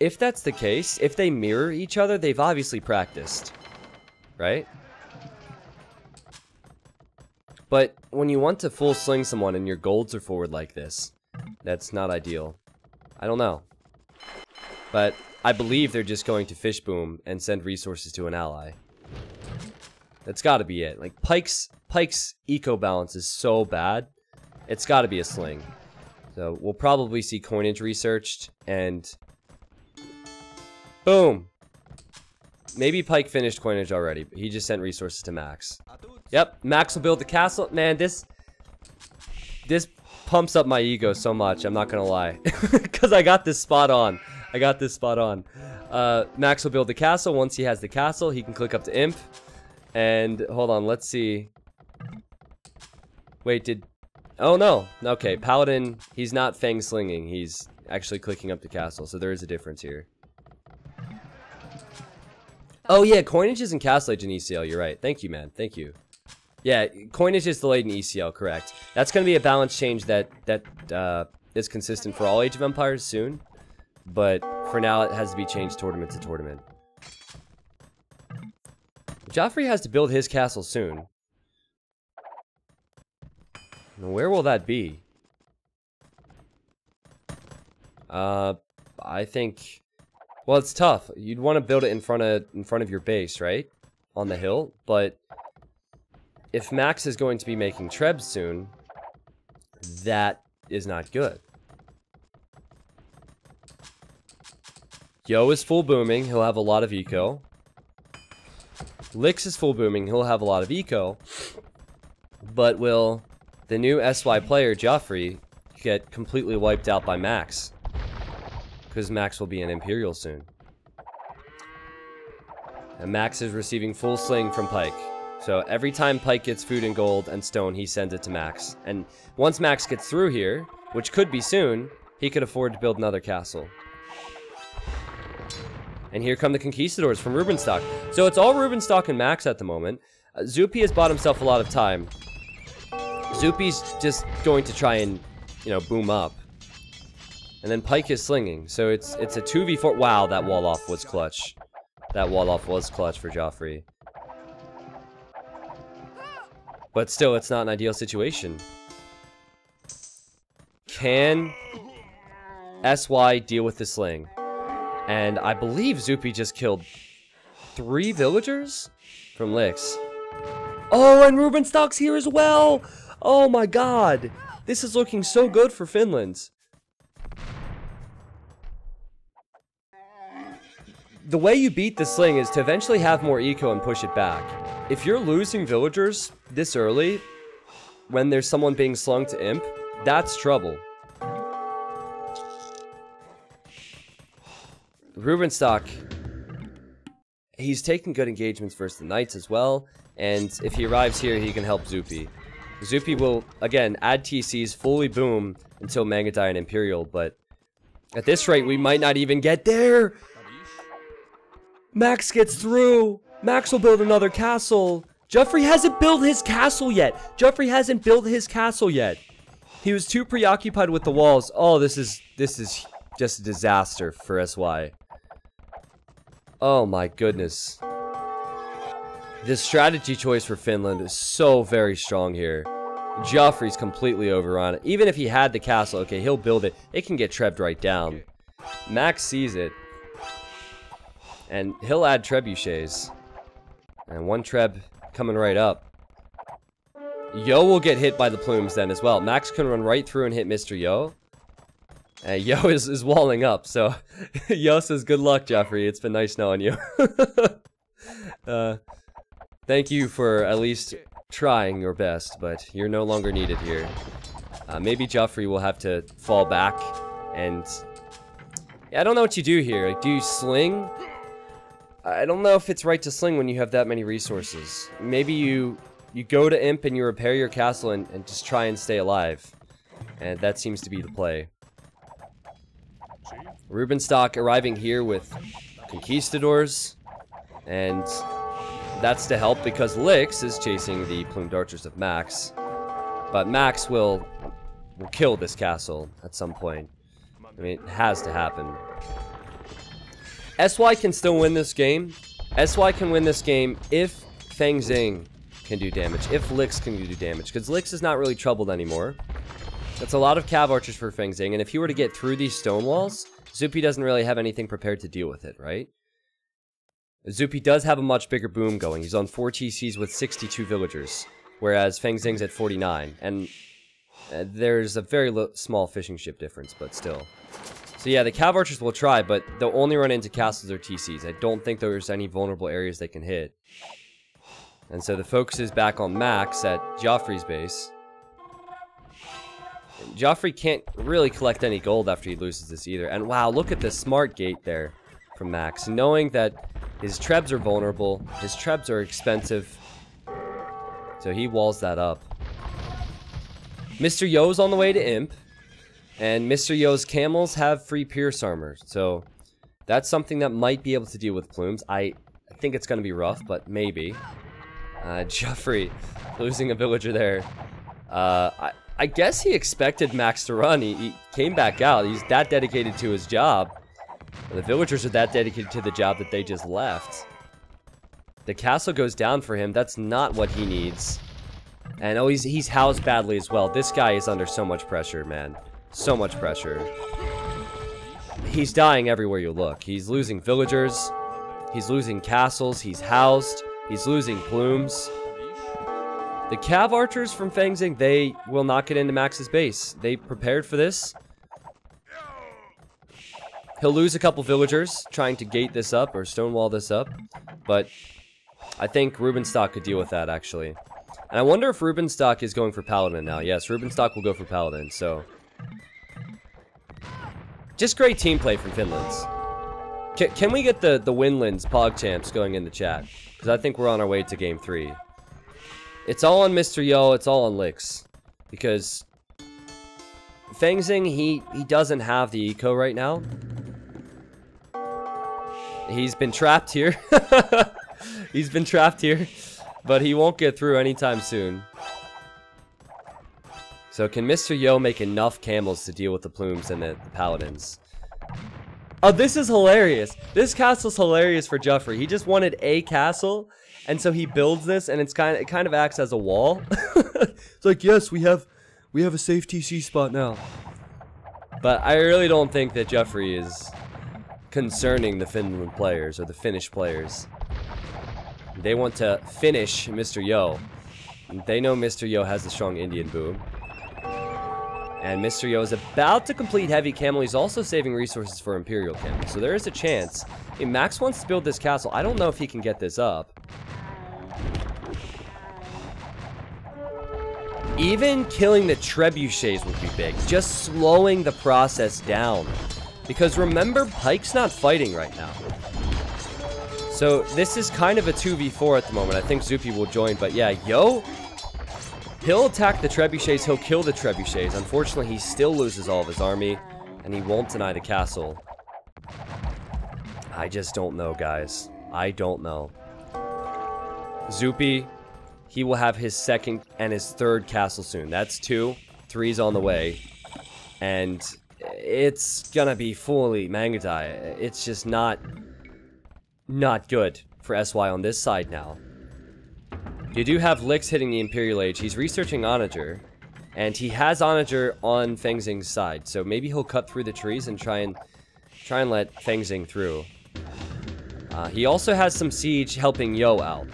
if that's the case, if they mirror each other, they've obviously practiced. Right? But when you want to full sling someone and your golds are forward like this, that's not ideal. I don't know. But I believe they're just going to fish boom and send resources to an ally. That's gotta be it. Like, Pike's eco balance is so bad, it's gotta be a sling. So we'll probably see coinage researched, and boom! Maybe Pike finished coinage already, but he just sent resources to Max. Yep, Max will build the castle. Man, this pumps up my ego so much, I'm not gonna lie. Because I got this spot on. Max will build the castle. Once he has the castle, he can click up to Imp. And, hold on, let's see. Wait, oh no, okay, Paladin, he's not Feng Slinging, he's actually clicking up the castle, so there is a difference here. Oh yeah, coinage is in Castle Age in ECL, you're right. Thank you, man, thank you. Yeah, coinage is delayed in ECL, correct. That's going to be a balance change that is consistent for all Age of Empires soon. But for now, it has to be changed tournament to tournament. Joffrey has to build his castle soon. Where will that be? I think... Well, it's tough. You'd want to build it in front of your base, right? On the hill, but... If Max is going to be making trebs soon, that is not good. Yo is full booming, he'll have a lot of eco. Lix is full booming, he'll have a lot of eco. But will the new SY player, Joffrey, get completely wiped out by Max? Because Max will be an Imperial soon. And Max is receiving full sling from Pike. So every time Pike gets food and gold and stone, he sends it to Max. And once Max gets through here, which could be soon, he could afford to build another castle. And here come the Conquistadors from Rubenstock. So it's all Rubenstock and Max at the moment. Zupi has bought himself a lot of time. Zupi's just going to try and, you know, boom up. And then Pike is slinging. So it's a 2v4. Wow, that wall off was clutch. That wall off was clutch for Joffrey. But still, it's not an ideal situation. Can SY deal with the sling? And I believe Zupi just killed 3 villagers from Lix. Oh, and Rubenstock's here as well! Oh my god! This is looking so good for Finland. The way you beat the sling is to eventually have more eco and push it back. If you're losing villagers this early, when there's someone being slung to Imp, that's trouble. Rubenstock he's taking good engagements versus the Knights as well. And if he arrives here, he can help Zupi. Zupi will, again, add TCs, fully boom until Mangadai and Imperial. But at this rate, we might not even get there. Max gets through. Max will build another castle. Joffrey hasn't built his castle yet. Joffrey hasn't built his castle yet. He was too preoccupied with the walls. Oh, this is just a disaster for SY. Oh my goodness. This strategy choice for Finland is so very strong here. Joffrey's completely overrun it. Even if he had the castle, okay, he'll build it. It can get trebbed right down. Max sees it. And he'll add trebuchets. And one treb coming right up. Yo will get hit by the plumes then as well. Max can run right through and hit Mr. Yo. Yo is walling up, so Yo says, good luck, Joffrey. It's been nice knowing you. Thank you for at least trying your best, but you're no longer needed here. Maybe Joffrey will have to fall back, and yeah, I don't know what you do here. Like, do you sling? I don't know if it's right to sling when you have that many resources. Maybe you go to Imp and you repair your castle and just try and stay alive. And that seems to be the play. Rubenstock arriving here with Conquistadors. And that's to help because Lix is chasing the Plumed Archers of Max. But Max will kill this castle at some point. I mean, it has to happen. SY can still win this game. SY can win this game if Feng Xing can do damage. If Lix can do damage. Because Lix is not really troubled anymore. That's a lot of Cav Archers for Feng Xing. And if he were to get through these stone walls, Zupi doesn't really have anything prepared to deal with it, right? Zupi does have a much bigger boom going. He's on 4 TCs with 62 villagers. Whereas Feng Xing's at 49. And there's a very small fishing ship difference, but still. So yeah, the Cav Archers will try, but they'll only run into castles or TCs. I don't think there's any vulnerable areas they can hit. And so the focus is back on Max at Joffrey's base. And Joffrey can't really collect any gold after he loses this either. And wow, look at the smart gate there from Max. Knowing that his trebs are vulnerable, his trebs are expensive. So he walls that up. Mr. Yo's on the way to Imp. And Mr. Yo's camels have free pierce armor. So that's something that might be able to deal with plumes. I think it's going to be rough, but maybe. Joffrey losing a villager there. I guess he expected Max to run. He came back out. He's that dedicated to his job. The villagers are that dedicated to the job that they just left. The castle goes down for him. That's not what he needs. And oh, he's housed badly as well. This guy is under so much pressure, man. So much pressure. He's dying everywhere you look. He's losing villagers. He's losing castles. He's housed. He's losing plumes. The Cav Archers from Feng Xing, they will not get into Max's base. They prepared for this. He'll lose a couple villagers trying to gate this up or stonewall this up. But I think Rubenstock could deal with that, actually. And I wonder if Rubenstock is going for Paladin now. Yes, Rubenstock will go for Paladin, so... Just great team play from Finland's. Can we get the Winlands PogChamps going in the chat? Because I think we're on our way to Game 3. It's all on Mr. Yo, it's all on Lix. Because Feng Xing, he doesn't have the eco right now. He's been trapped here. He's been trapped here. But he won't get through anytime soon. So can Mr. Yo make enough camels to deal with the plumes and the paladins? Oh, this is hilarious. This castle's hilarious for Joffrey. He just wanted a castle, and so he builds this, and it kind of acts as a wall. It's like, yes, we have a safe TC spot now. But I really don't think that Joffrey is concerning the Finland players or the Finnish players. They want to finish Mr. Yo. They know Mr. Yo has a strong Indian boom. And Mr. Yo is about to complete heavy camel. He's also saving resources for Imperial camel. So there is a chance. Hey, Max wants to build this castle. I don't know if he can get this up. Even killing the trebuchets would be big. Just slowing the process down. Because remember, Pike's not fighting right now. So this is kind of a 2v4 at the moment. I think Zupi will join, but yeah, Yo, he'll attack the trebuchets, he'll kill the trebuchets. Unfortunately, he still loses all of his army, and he won't deny the castle. I just don't know, guys. I don't know. Zupi, he will have his second and his third castle soon. That's 2. 3's on the way. And it's gonna be fully Mangadai. It's just not good for SY on this side now. You do have Lix hitting the Imperial Age. He's researching Onager. And he has Onager on Fengxing's side. So maybe he'll cut through the trees and try and let Fengxing through. He also has some siege helping Yo out.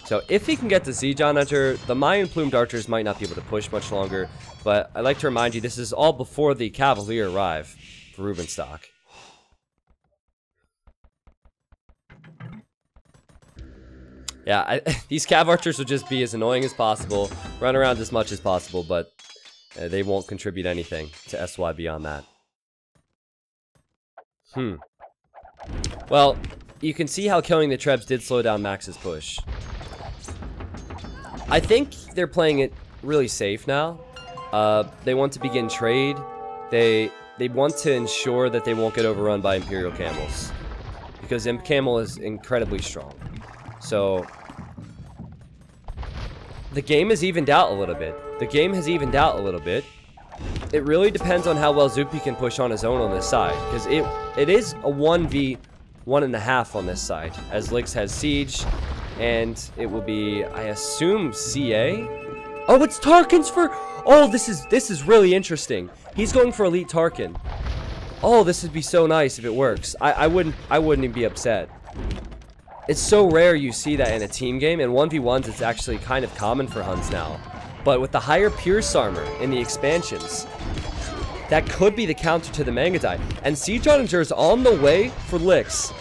So if he can get the siege Onager, the Mayan plumed archers might not be able to push much longer. But I'd like to remind you, this is all before the Cavalier arrive for Rubenstock. Yeah, these Cav archers will just be as annoying as possible, run around as much as possible, but they won't contribute anything to SY beyond that. Well, you can see how killing the Trebs did slow down Max's push. I think they're playing it really safe now. They want to begin trade. They want to ensure that they won't get overrun by Imperial Camels. Because Imp Camel is incredibly strong. So, the game has evened out a little bit. It really depends on how well Zupi can push on his own on this side. Because it is a 1v1.5 on this side. As Lix has Siege. And it will be, I assume, CA? Oh, it's Tarkin's for... Oh, this is really interesting. He's going for Elite Tarkin. Oh, this would be so nice if it works. I wouldn't even be upset. It's so rare you see that in a team game. In 1v1s, it's actually kind of common for Huns now. But with the higher Pierce armor in the expansions, that could be the counter to the Mangadai. And Siege Onager is on the way for Lix.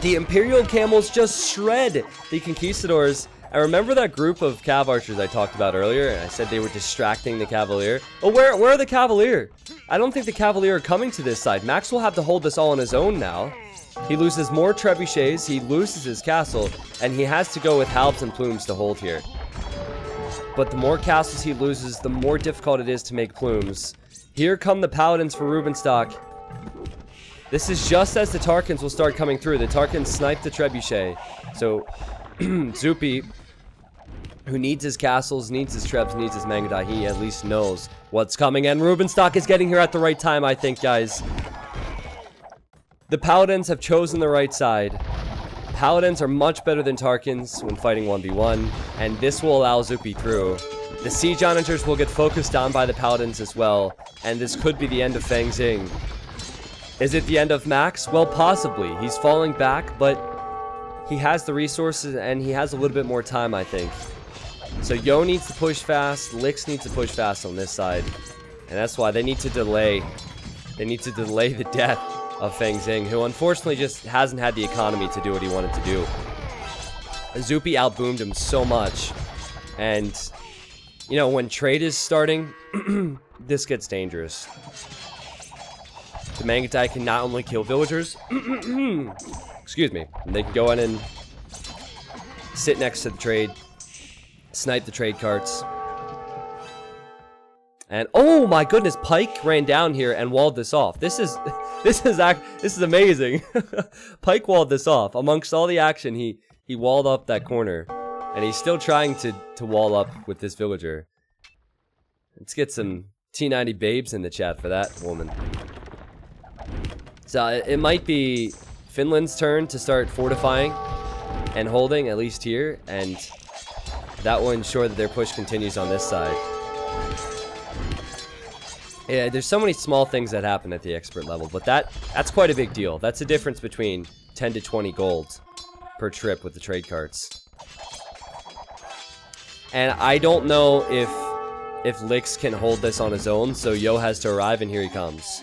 The Imperial Camels just shred the Conquistadors. I remember that group of Cav archers I talked about earlier, and I said they were distracting the Cavalier. Oh, where are the Cavalier? I don't think the Cavalier are coming to this side. Max will have to hold this all on his own now. He loses more trebuchets, he loses his castle, and he has to go with halbs and plumes to hold here. But the more castles he loses, the more difficult it is to make plumes. Here come the Paladins for Rubenstock. This is just as the Tarkans will start coming through. The Tarkans snipe the trebuchet. So, Zupi, who needs his castles, needs his trebs, needs his Mangadai, he at least knows what's coming. And Rubenstock is getting here at the right time, I think, guys. The Paladins have chosen the right side. Paladins are much better than Tarkans when fighting 1v1, and this will allow Zupi through. The Siege Onagers will get focused on by the Paladins as well, and this could be the end of Fengxing. Is it the end of Max? Well, possibly. He's falling back, but he has the resources and he has a little bit more time, I think. So Yo needs to push fast, Lix needs to push fast on this side, and that's why they need to delay. They need to delay the death of Fengxing, who unfortunately just hasn't had the economy to do what he wanted to do. Zupi outboomed him so much, and you know, when trade is starting, this gets dangerous. The Mangadai can not only kill villagers, excuse me, they can go in and sit next to the trade, snipe the trade carts. And oh my goodness, Pike ran down here and walled this off. This is amazing. Pike walled this off. Amongst all the action, he walled up that corner. And he's still trying to wall up with this villager. Let's get some T90 babes in the chat for that woman. So it might be Finland's turn to start fortifying and holding, at least here, and that will ensure that their push continues on this side. Yeah, there's so many small things that happen at the expert level, but that's quite a big deal. That's a difference between 10 to 20 gold per trip with the trade carts. And I don't know if Lix can hold this on his own, so Yo has to arrive, and here he comes.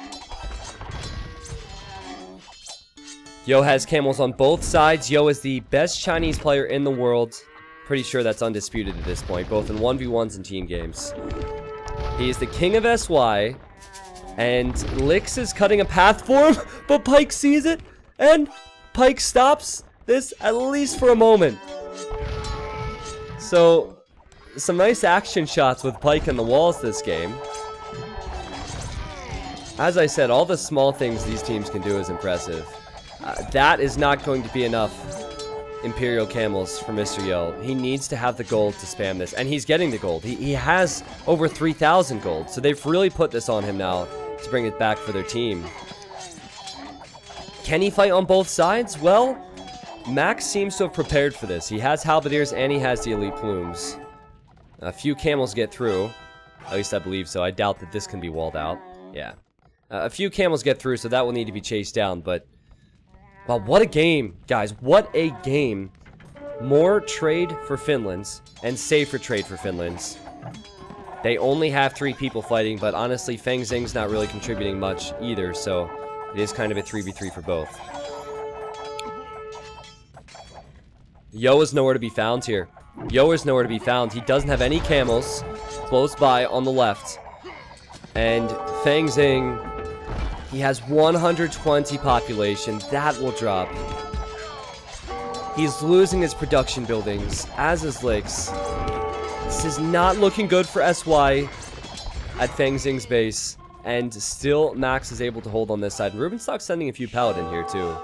Yo has camels on both sides. Yo is the best Chinese player in the world. Pretty sure that's undisputed at this point, both in 1v1s and team games. He is the king of SY, and Lix is cutting a path for him, but Pike sees it, and Pike stops this at least for a moment. So, some nice action shots with Pike on the walls this game. As I said, all the small things these teams can do is impressive. That is not going to be enough Imperial Camels for Mr. Yo. He needs to have the gold to spam this, and he's getting the gold. He has over 3,000 gold, so they've really put this on him now to bring it back for their team. Can he fight on both sides? Well, Max seems to have prepared for this. He has Halberdiers and he has the elite plumes. A few camels get through. At least I believe so. I doubt that this can be walled out. Yeah. A few camels get through, so that will need to be chased down, but... Wow, what a game, guys. What a game. More trade for Finland's and safer trade for Finland's. They only have 3 people fighting, but honestly, Feng Xing's not really contributing much either, so it is kind of a 3v3 for both. Yo is nowhere to be found here. Yo is nowhere to be found. He doesn't have any camels close by on the left. And Feng Xing, he has 120 population. That will drop. He's losing his production buildings, as is Lix. This is not looking good for SY at Feng Xing's base. And still, Max is able to hold on this side. And Rubenstock's sending a few Paladin here, too.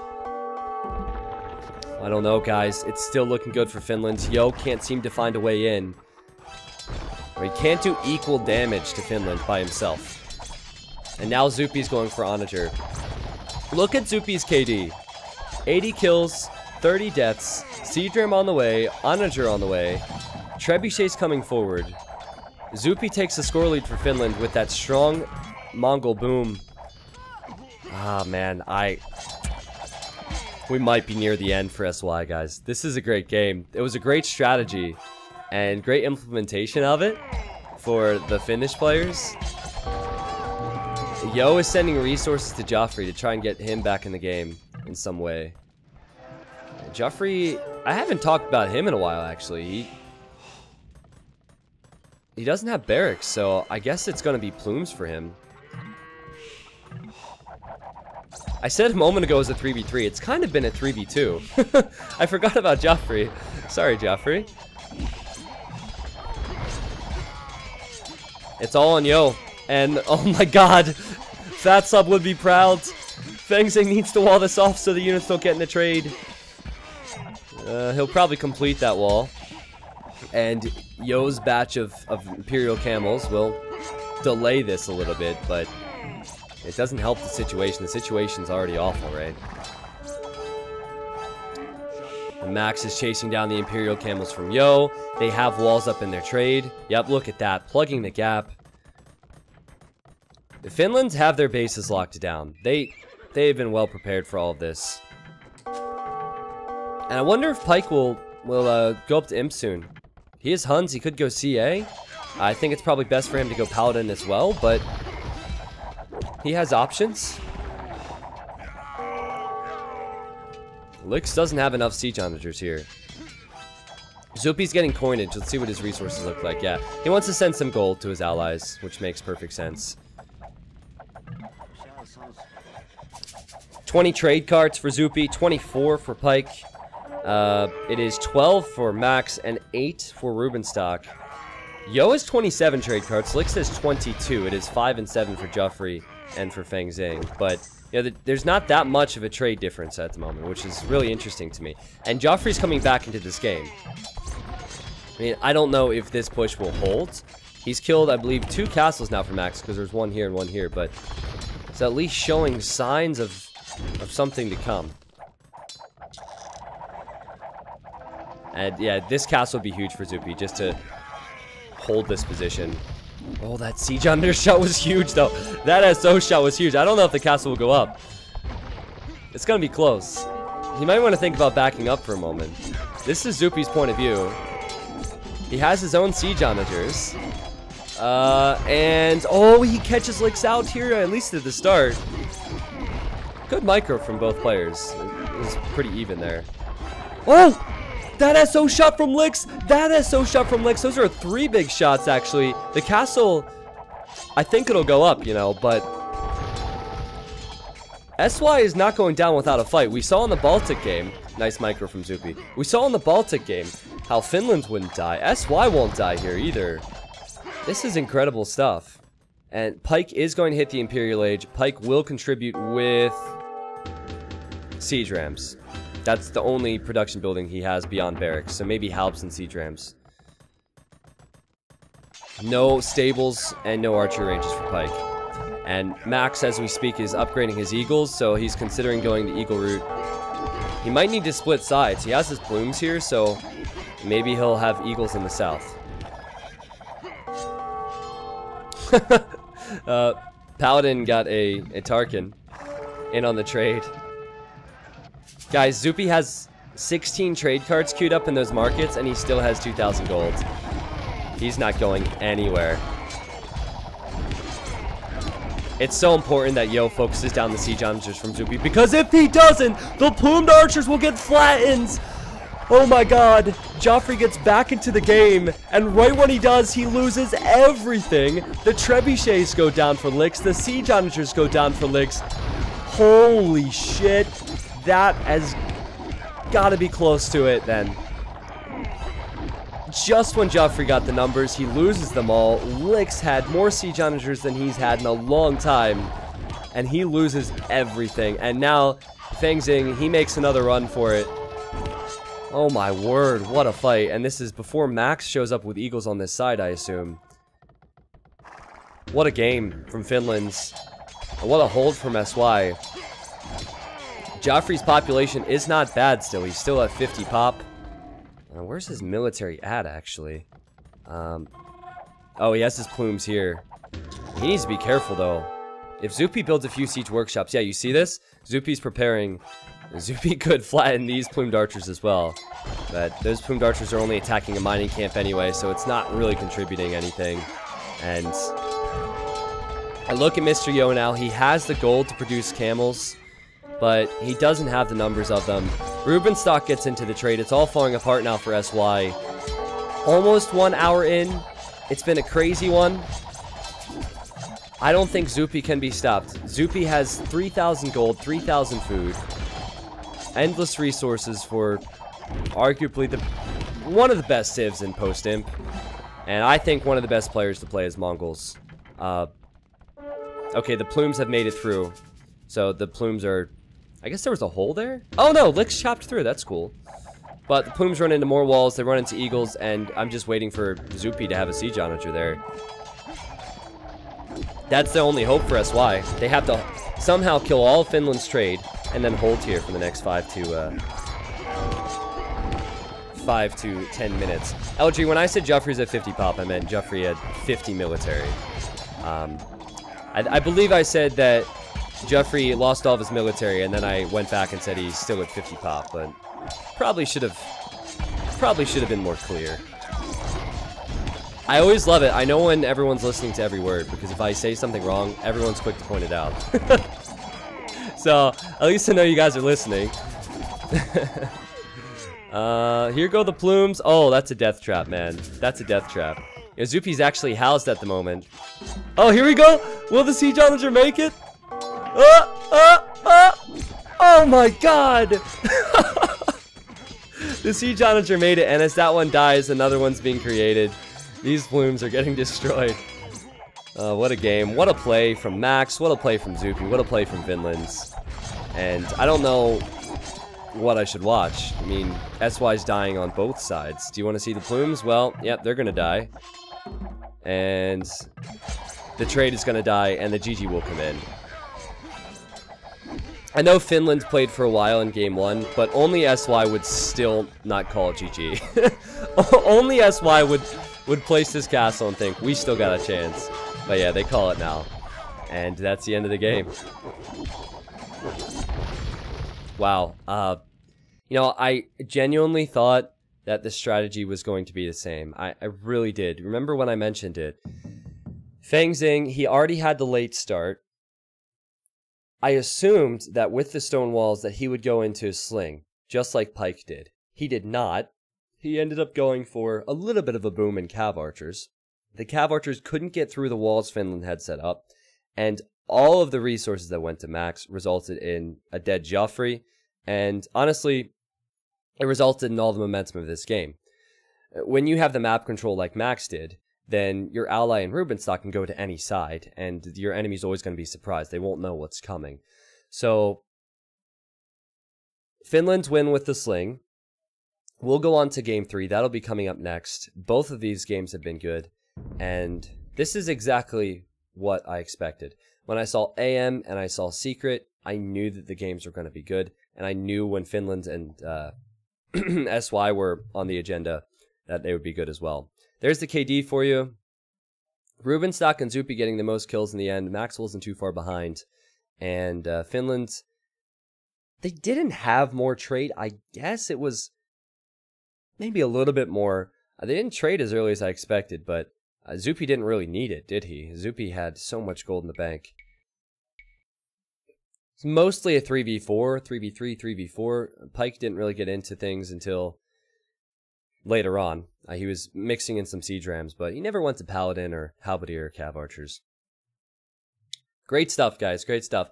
I don't know, guys. It's still looking good for Finland. Yo can't seem to find a way in. Or he can't do equal damage to Finland by himself. And now Zupi's going for Onager. Look at Zupi's KD. 80 kills, 30 deaths, Seedram on the way, Onager on the way, Trebuchet's coming forward. Zupi takes the score lead for Finland with that strong Mongol boom. Ah, man, we might be near the end for SY, guys. This is a great game. It was a great strategy and great implementation of it for the Finnish players. Yo is sending resources to Joffrey to try and get him back in the game in some way. Joffrey, I haven't talked about him in a while, actually. He doesn't have barracks, so I guess it's going to be plumes for him. I said a moment ago it was a 3v3. It's kind of been a 3v2. I forgot about Joffrey. Sorry, Joffrey. It's all on Yo. And, oh my god. Fat Sub would be proud. Feng Xing needs to wall this off so the units don't get in the trade. He'll probably complete that wall. And Yo's batch of Imperial Camels will delay this a little bit, but it doesn't help the situation. The situation's already awful, right? And Max is chasing down the Imperial Camels from Yo. They have walls up in their trade. Yep, look at that. Plugging the gap. The Finlands have their bases locked down. They've been well prepared for all of this. And I wonder if Pike will go up to Imp soon. He is Huns. He could go CA. I think it's probably best for him to go Paladin as well, but he has options. Lix doesn't have enough siege onagers here. Zupi's getting coinage. Let's see what his resources look like. Yeah, he wants to send some gold to his allies, which makes perfect sense. 20 trade cards for Zupi, 24 for Pike. It is 12 for Max and 8 for Rubenstock. Yo has 27 trade cards. Lix has 22. It is 5 and 7 for Joffrey and for Feng Xing. But you know, there's not that much of a trade difference at the moment, which is really interesting to me. And Joffrey's coming back into this game. I mean, I don't know if this push will hold. He's killed, I believe, 2 castles now for Max, because there's one here and one here, but it's at least showing signs of something to come. And yeah, this castle would be huge for Zupi, just to hold this position. Oh, that siege under shot was huge, though. That SO shot was huge. I don't know if the castle will go up. It's going to be close. He might want to think about backing up for a moment. This is Zupi's point of view. He has his own siege onagers. And, oh, he catches Lix out here, at least at the start. Good micro from both players. It was pretty even there. Oh! That SO shot from Lix! That SO shot from Lix! Those are 3 big shots, actually. The castle, I think it'll go up, you know, but SY is not going down without a fight. We saw in the Baltic game, nice micro from Zupi. We saw in the Baltic game how Finland wouldn't die. SY won't die here either. This is incredible stuff. And Pike is going to hit the Imperial Age. Pike will contribute with siege rams. That's the only production building he has beyond barracks. So maybe Halbs and siege rams. No stables and no archer ranges for Pike. And Max, as we speak, is upgrading his eagles, so he's considering going the eagle route. He might need to split sides. He has his plumes here, so maybe he'll have eagles in the south. Paladin got a Tarkin in on the trade. Guys, Zupi has 16 trade cards queued up in those markets, and he still has 2,000 gold. He's not going anywhere. It's so important that Yo focuses down the siege archers from Zupi, because if he doesn't, the plumed archers will get flattened. Oh my god. Joffrey gets back into the game, and right when he does, he loses everything. The trebuchets go down for licks, the siege archers go down for licks. Holy shit. That has got to be close to it then. Just when Joffrey got the numbers, he loses them all. Licks had more siege onagers than he's had in a long time. And he loses everything. And now, Feng Xing, he makes another run for it. Oh my word, what a fight. And this is before Max shows up with eagles on this side, I assume. What a game from Finland's. What a hold from SY. Joffrey's population is not bad still. He's still at 50 pop. Where's his military at, actually? Oh, he has his plumes here. He needs to be careful, though. If Zupi builds a few siege workshops... Yeah, you see this? Zupi's preparing... Zupi could flatten these plumed archers as well. But those plumed archers are only attacking a mining camp anyway, so it's not really contributing anything. And... I look at Mr. Yo now. He has the gold to produce camels, but he doesn't have the numbers of them. Rubenstock gets into the trade. It's all falling apart now for SY. Almost 1 hour in. It's been a crazy one. I don't think Zupi can be stopped. Zupi has 3,000 gold, 3,000 food. Endless resources for arguably one of the best civs in post-imp. And I think one of the best players to play is Mongols. Okay, the plumes have made it through. So the plumes are... I guess there was a hole there? Oh no, Licks chopped through, that's cool. But the plumes run into more walls, they run into eagles, and I'm just waiting for Zupi to have a siege onager there. That's the only hope for SY. They have to somehow kill all of Finland's trade, and then hold here for the next 5 to 10 minutes. LG, when I said Joffrey's at 50 pop, I meant Joffrey had 50 military. I believe I said that Joffrey lost all of his military, and then I went back and said he's still at 50 pop, but probably should have been more clear. I always love it. I know when everyone's listening to every word, because if I say something wrong, everyone's quick to point it out. So, at least I know you guys are listening. Here go the plumes. Oh, that's a death trap, man. That's a death trap. You know, Zupi's actually housed at the moment. Oh, here we go! Will the siege onager make it? Oh my god! The siege onager made it, and as that one dies, another one's being created. These plumes are getting destroyed. What a game. What a play from Max. What a play from Zupi. What a play from Finland's. And I don't know what I should watch. I mean, SY's dying on both sides. Do you want to see the plumes? Well, yep, they're gonna die. And the trade is gonna die, and the GG will come in. I know Finland played for a while in game 1, but only SY would still not call it GG. Only SY would place this castle and think, we still got a chance. But yeah, they call it now. And that's the end of the game. Wow. You know, I genuinely thought that the strategy was going to be the same. I really did. Remember when I mentioned it? Feng Xing, he already had the late start. I assumed that with the stone walls that he would go into a sling, just like Pike did. He did not. He ended up going for a little bit of a boom in cav archers. The cav archers couldn't get through the walls Finland had set up, and all of the resources that went to Max resulted in a dead Joffrey, and honestly, it resulted in all the momentum of this game. When you have the map control like Max did, then your ally in Rubenstock can go to any side, and your enemy's always going to be surprised. They won't know what's coming. So, Finland's win with the sling. We'll go on to Game 3. That'll be coming up next. Both of these games have been good, and this is exactly what I expected. When I saw AM and I saw Secret, I knew that the games were going to be good, and I knew when Finland and SY were on the agenda that they would be good as well. There's the KD for you. Rubenstock and Zupi getting the most kills in the end. Maxwell isn't too far behind. And Finland, they didn't have more trade. I guess it was maybe a little bit more. They didn't trade as early as I expected, but Zupi didn't really need it, did he? Zupi had so much gold in the bank. It's mostly a 3v4, 3v3, 3v4. Pike didn't really get into things until later on. He was mixing in some siege rams, but he never went to Paladin or Halberdier or Cav Archers. Great stuff, guys. Great stuff.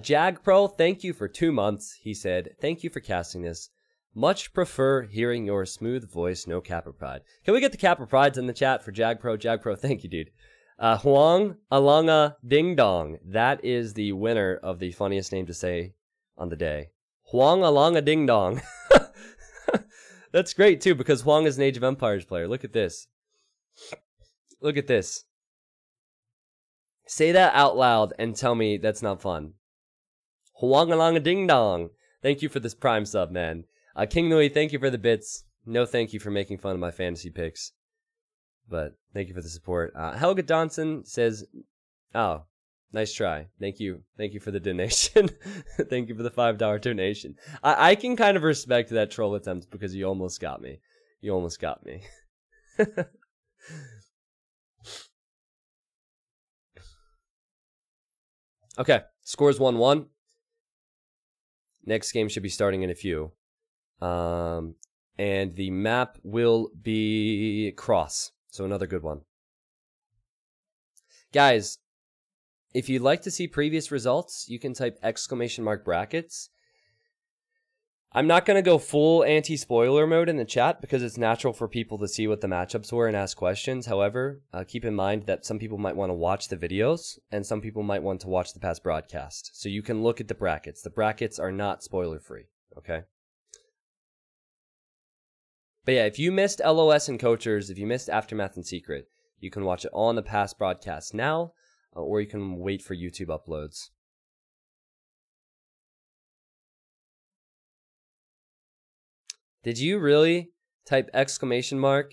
Jag Pro, thank you for 2 months. He said, thank you for casting this. Much prefer hearing your smooth voice, no Kappa Pride. Can we get the Kappa Prides in the chat for Jag Pro? Jag Pro, thank you, dude. Huang Alanga Ding Dong. That is the winner of the funniest name to say on the day. Huang Alanga Ding Dong. That's great, too, because Huang is an Age of Empires player. Look at this. Look at this. Say that out loud and tell me that's not fun. Huang Alanga Ding Dong. Thank you for this Prime sub, man. King Nui, thank you for the bits. No thank you for making fun of my fantasy picks. But thank you for the support. Helga Johnson says, oh, nice try. Thank you. Thank you for the donation. Thank you for the $5 donation. I can kind of respect that troll attempt because you almost got me. You almost got me. Okay, scores 1-1. Next game should be starting in a few. And the map will be Cross. So another good one. Guys, if you'd like to see previous results, you can type !brackets. I'm not going to go full anti-spoiler mode in the chat because it's natural for people to see what the matchups were and ask questions. However, keep in mind that some people might want to watch the videos and some people might want to watch the past broadcast. So you can look at the brackets. The brackets are not spoiler-free, okay? But yeah, if you missed LOS and Coachers, if you missed Aftermath and Secret, you can watch it all on the past broadcast now, or you can wait for YouTube uploads. Did you really type ! and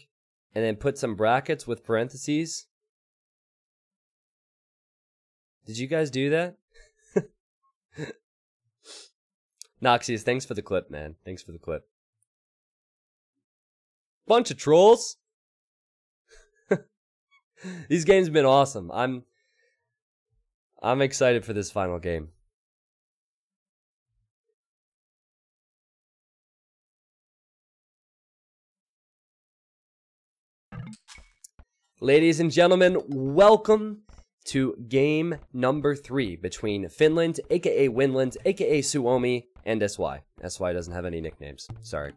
then put some brackets with parentheses? Did you guys do that? Noxious, thanks for the clip, man. Thanks for the clip. Bunch of trolls. These games have been awesome. I'm excited for this final game. Ladies and gentlemen, welcome to game number 3 between Finland, aka Winland, aka Suomi, and SY. SY doesn't have any nicknames. Sorry.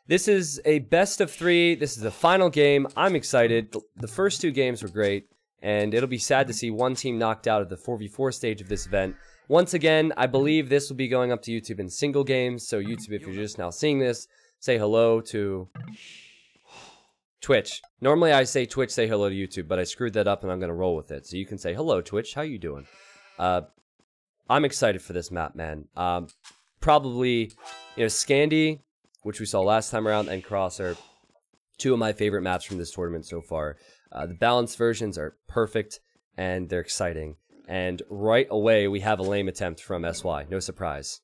This is a best of 3. This is the final game. I'm excited. The first 2 games were great, and it'll be sad to see one team knocked out of the 4v4 stage of this event. Once again, I believe this will be going up to YouTube in single games, so YouTube, if you're just now seeing this, say hello to Twitch. Normally I say Twitch, say hello to YouTube, but I screwed that up and I'm going to roll with it. So you can say, hello Twitch, how you doing? I'm excited for this map, man. Probably, you know, Scandi, which we saw last time around, and Cross are 2 of my favorite maps from this tournament so far. The balanced versions are perfect, and they're exciting. And right away, we have a lame attempt from SY. No surprise.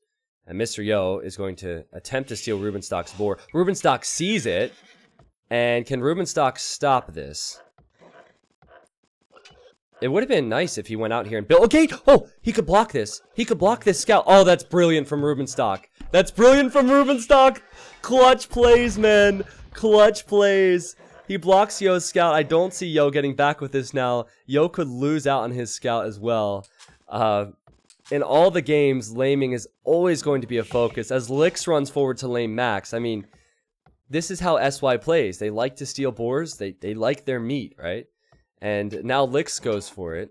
And Mr. Yo is going to attempt to steal Rubenstock's boar. Rubenstock sees it. And can Rubenstock stop this? It would have been nice if he went out here and built a gate. Oh, he could block this. He could block this scout. Oh, that's brilliant from Rubenstock. That's brilliant from Rubenstock. Clutch plays, man. Clutch plays. He blocks Yo's scout. I don't see Yo getting back with this now. Yo could lose out on his scout as well. In all the games, laming is always going to be a focus, as Lix runs forward to lame Max. I mean, this is how SY plays. They like to steal boars. They like their meat, right? And now Lix goes for it.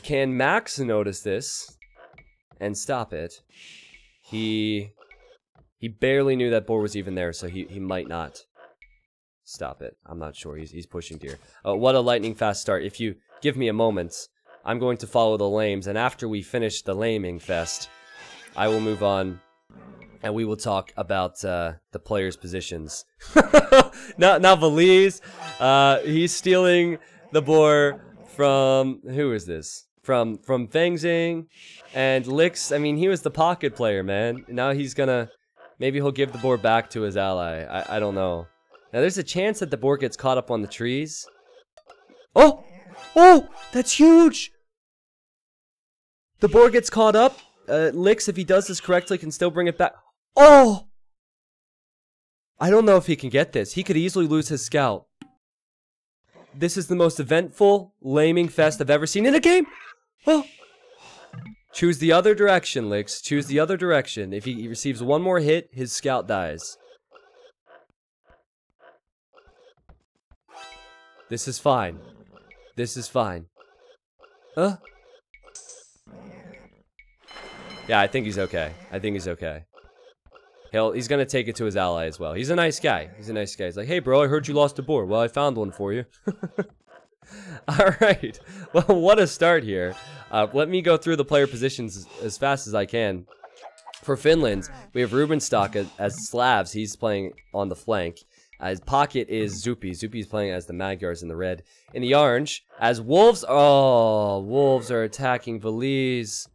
Can Max notice this and stop it? He barely knew that boar was even there, so he might not stop it. I'm not sure. He's pushing deer. What a lightning fast start. If you give me a moment, I'm going to follow the lames, and after we finish the laming fest, I will move on, and we will talk about the players' positions. Now Valise, he's stealing the boar from, who is this? From Fengxing, and Lix, I mean, he was the pocket player, man. Now he's gonna, maybe he'll give the boar back to his ally. I don't know. Now there's a chance that the boar gets caught up on the trees. Oh! Oh! That's huge! The boar gets caught up. Lix, if he does this correctly, can still bring it back. Oh! I don't know if he can get this. He could easily lose his scout. This is the most eventful laming fest I've ever seen in a game. Oh! Choose the other direction, Lix. Choose the other direction. If he receives one more hit, his scout dies. This is fine. This is fine. Huh? Yeah, I think he's okay. I think he's okay. He's gonna take it to his ally as well. He's a nice guy. He's a nice guy. He's like, hey bro, I heard you lost a boar. Well, I found one for you. Alright. Well, what a start here. Let me go through the player positions as fast as I can. For Finland, we have Rubenstock as Slavs. He's playing on the flank. His pocket is Zupi. Zupi's playing as the Magyars in the red. In the orange, as Wolves. Oh, Wolves are attacking Valise.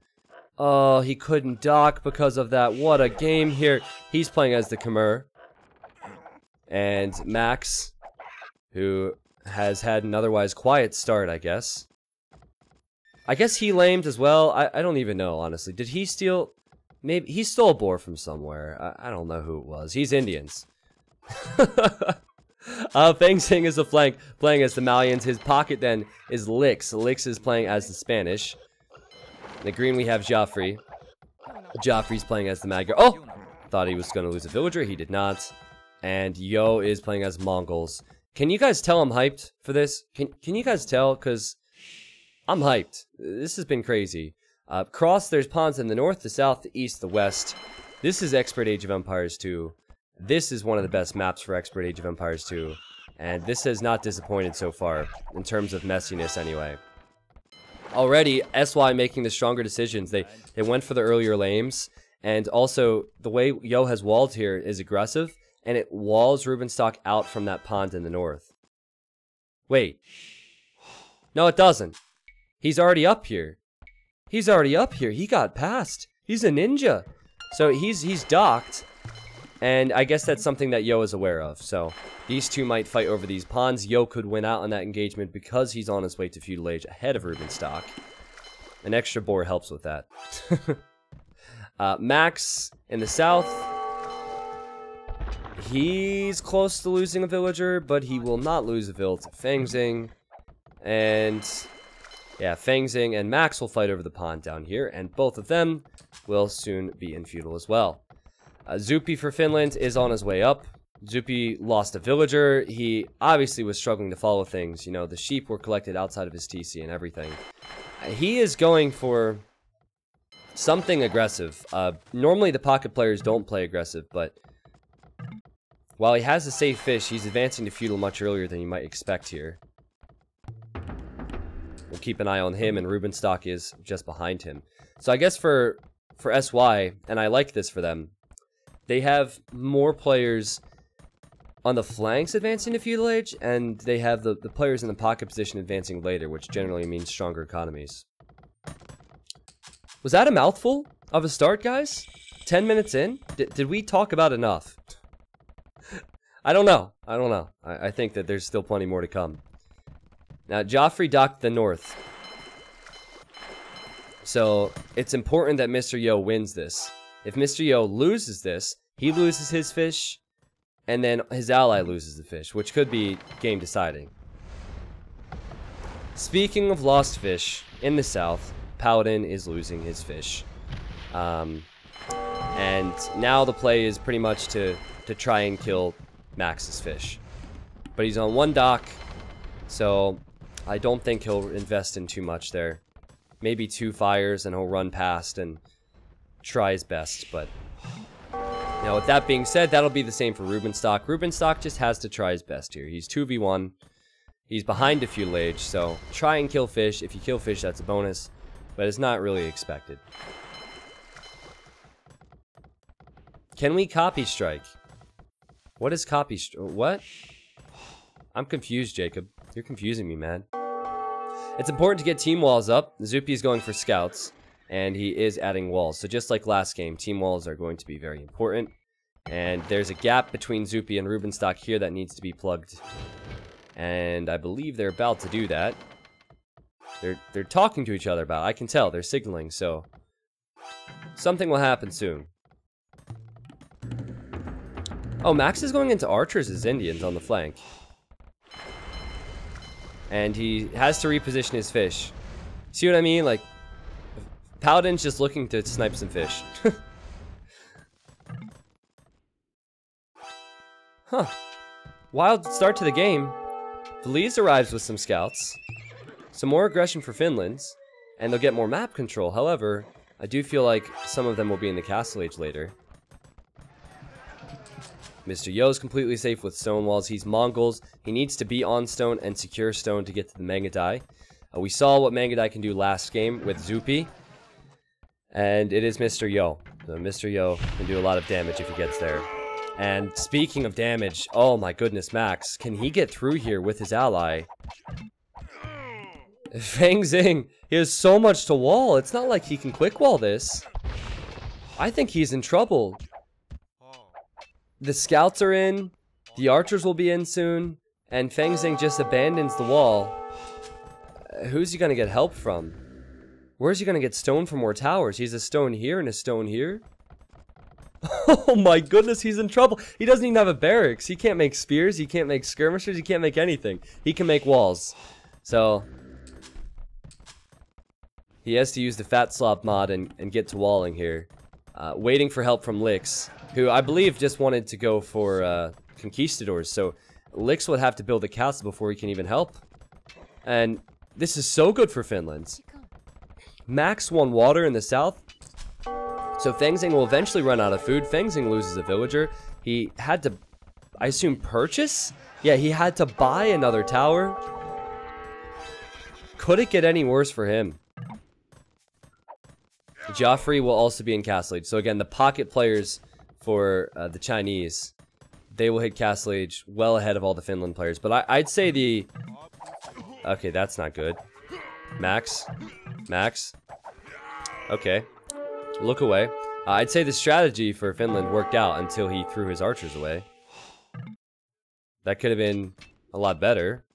Oh, he couldn't dock because of that. What a game here. He's playing as the Khmer. And Max, who has had an otherwise quiet start, I guess. I guess he lamed as well. I don't even know, honestly. Did he steal? Maybe he stole a boar from somewhere. I don't know who it was. He's Indians. Fengxing is the flank, playing as the Malians. His pocket then is Lix. Lix is playing as the Spanish. In the green we have Joffrey. Joffrey's playing as the Magyar. Oh! Thought he was going to lose a villager. He did not. And Yo is playing as Mongols. Can you guys tell I'm hyped for this? Can you guys tell? Because I'm hyped. This has been crazy. Cross, there's pawns in the north, the south, the east, the west. This is Expert Age of Empires 2. This is one of the best maps for Expert Age of Empires 2. And this has not disappointed so far, in terms of messiness anyway. Already, SY making the stronger decisions. They went for the earlier lames. And also, the way Yo has walled here is aggressive. And it walls Rubenstock out from that pond in the north. Wait. No, it doesn't. He's already up here. He's already up here. He got past. He's a ninja. So he's docked. And I guess that's something that Yo is aware of. So these two might fight over these pawns. Yo could win out on that engagement because he's on his way to feudal age ahead of Rubenstock. An extra boar helps with that. Max in the south. He's close to losing a villager, but he will not lose a villager to Fengxing. And yeah, Fengxing and Max will fight over the pond down here, and both of them will soon be in feudal as well. Zupi for Finland is on his way up. Zupi lost a villager. He obviously was struggling to follow things. You know, the sheep were collected outside of his TC and everything. He is going for something aggressive. Normally the pocket players don't play aggressive, but while he has a safe fish, he's advancing to feudal much earlier than you might expect here. We'll keep an eye on him, and Rubenstock is just behind him. So I guess for SY, and I like this for them, they have more players on the flanks advancing to feudal age, and they have the players in the pocket position advancing later, which generally means stronger economies. Was that a mouthful of a start, guys? 10 minutes in? Did we talk about enough? I don't know. I don't know. I think that there's still plenty more to come. Now, Joffrey docked the north. So, it's important that Mr. Yo wins this. If Mr. Yo loses this, he loses his fish, and then his ally loses the fish, which could be game deciding. Speaking of lost fish, in the south, Paladin is losing his fish. And now the play is pretty much to try and kill Max's fish. But he's on one dock, so I don't think he'll invest in too much there. Maybe 2 fires and he'll run past and try his best. But now with that being said, that'll be the same for Rubenstock. Rubenstock just has to try his best here. He's 2v1. He's behind a feudal age, so try and kill fish. If you kill fish, that's a bonus, but it's not really expected. Can we copy strike? What is copy strike? What? I'm confused, Jacob. You're confusing me, man. It's important to get team walls up. Zupi is going for scouts, and he is adding walls. So just like last game, team walls are going to be very important. And there's a gap between Zupi and Rubenstock here that needs to be plugged. And I believe they're about to do that. They're talking to each other about it. I can tell. They're signaling, so something will happen soon. Oh, Max is going into archers as Indians on the flank. And he has to reposition his fish. See what I mean? Like, Paladin's just looking to snipe some fish. Huh. Wild start to the game. Feliz arrives with some scouts. Some more aggression for Finland. And they'll get more map control. However, I do feel like some of them will be in the castle age later. Mr. Yo's completely safe with stone walls. He's Mongols. He needs to be on stone and secure stone to get to the Mangadai. We saw what Mangadai can do last game with Zupi. And it is Mr. Yo. So Mr. Yo can do a lot of damage if he gets there. And speaking of damage, oh my goodness, Max. Can he get through here with his ally? Feng Xing, he has so much to wall. It's not like he can quick wall this. I think he's in trouble. The scouts are in, the archers will be in soon, and Feng Xing just abandons the wall. Who's he gonna get help from? Where's he gonna get stone for more towers? He's a stone here and a stone here. Oh my goodness, he's in trouble. He doesn't even have a barracks. He can't make spears, he can't make skirmishers, he can't make anything. He can make walls. So he has to use the Fat Slop mod and get to walling here. Waiting for help from Lix, who I believe just wanted to go for conquistadors. So Lix would have to build a castle before he can even help. And this is so good for Finland. Max won water in the south. So Feng Xing will eventually run out of food. Feng Xing loses a villager. He had to, I assume, purchase? Yeah, he had to buy another tower. Could it get any worse for him? Joffrey will also be in Castle Age. So again, the pocket players for the Chinese, they will hit Castle Age well ahead of all the Finland players. But I'd say the... Okay, that's not good. Max? Max? Okay. Look away. I'd say the strategy for Finland worked out until he threw his archers away. That could have been a lot better.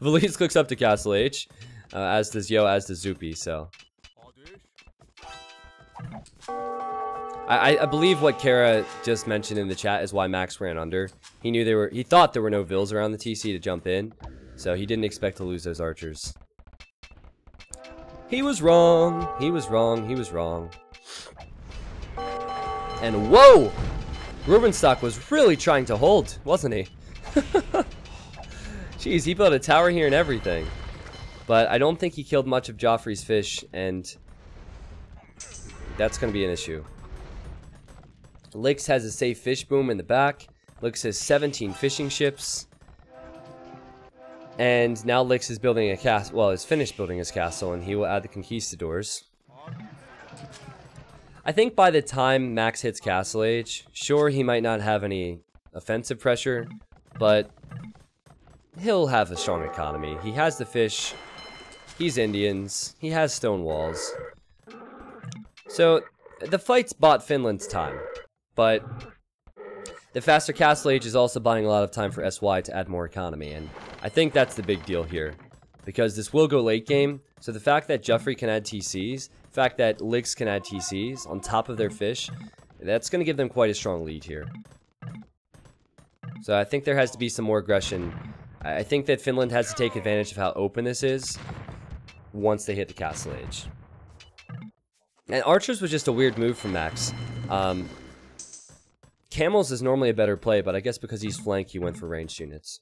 Valise clicks up to Castle H, as does Yo, as does Zupi, so... I believe what Kara just mentioned in the chat is why Max ran under. He knew he thought there were no vills around the TC to jump in, so he didn't expect to lose those archers. He was wrong. He was wrong. He was wrong. And whoa! Rubenstock was really trying to hold, wasn't he? Jeez, he built a tower here and everything. But I don't think he killed much of Joffrey's fish, and that's going to be an issue. Lix has a safe fish boom in the back. Lix has 17 fishing ships. And now Lix is building a castle. Well, he's finished building his castle, and he will add the conquistadors. I think by the time Max hits Castle Age, sure, he might not have any offensive pressure, but he'll have a strong economy. He has the fish. He's Indians. He has stone walls. So, the fights bought Finland's time, but the faster Castle Age is also buying a lot of time for SY to add more economy, and I think that's the big deal here, because this will go late game, so the fact that Joffrey can add TCs, the fact that Lix can add TCs on top of their fish, that's going to give them quite a strong lead here. So I think there has to be some more aggression. I think that Finland has to take advantage of how open this is. once they hit the castle age. And archers was just a weird move from Max. Camels is normally a better play, but I guess because he's flank, he went for ranged units.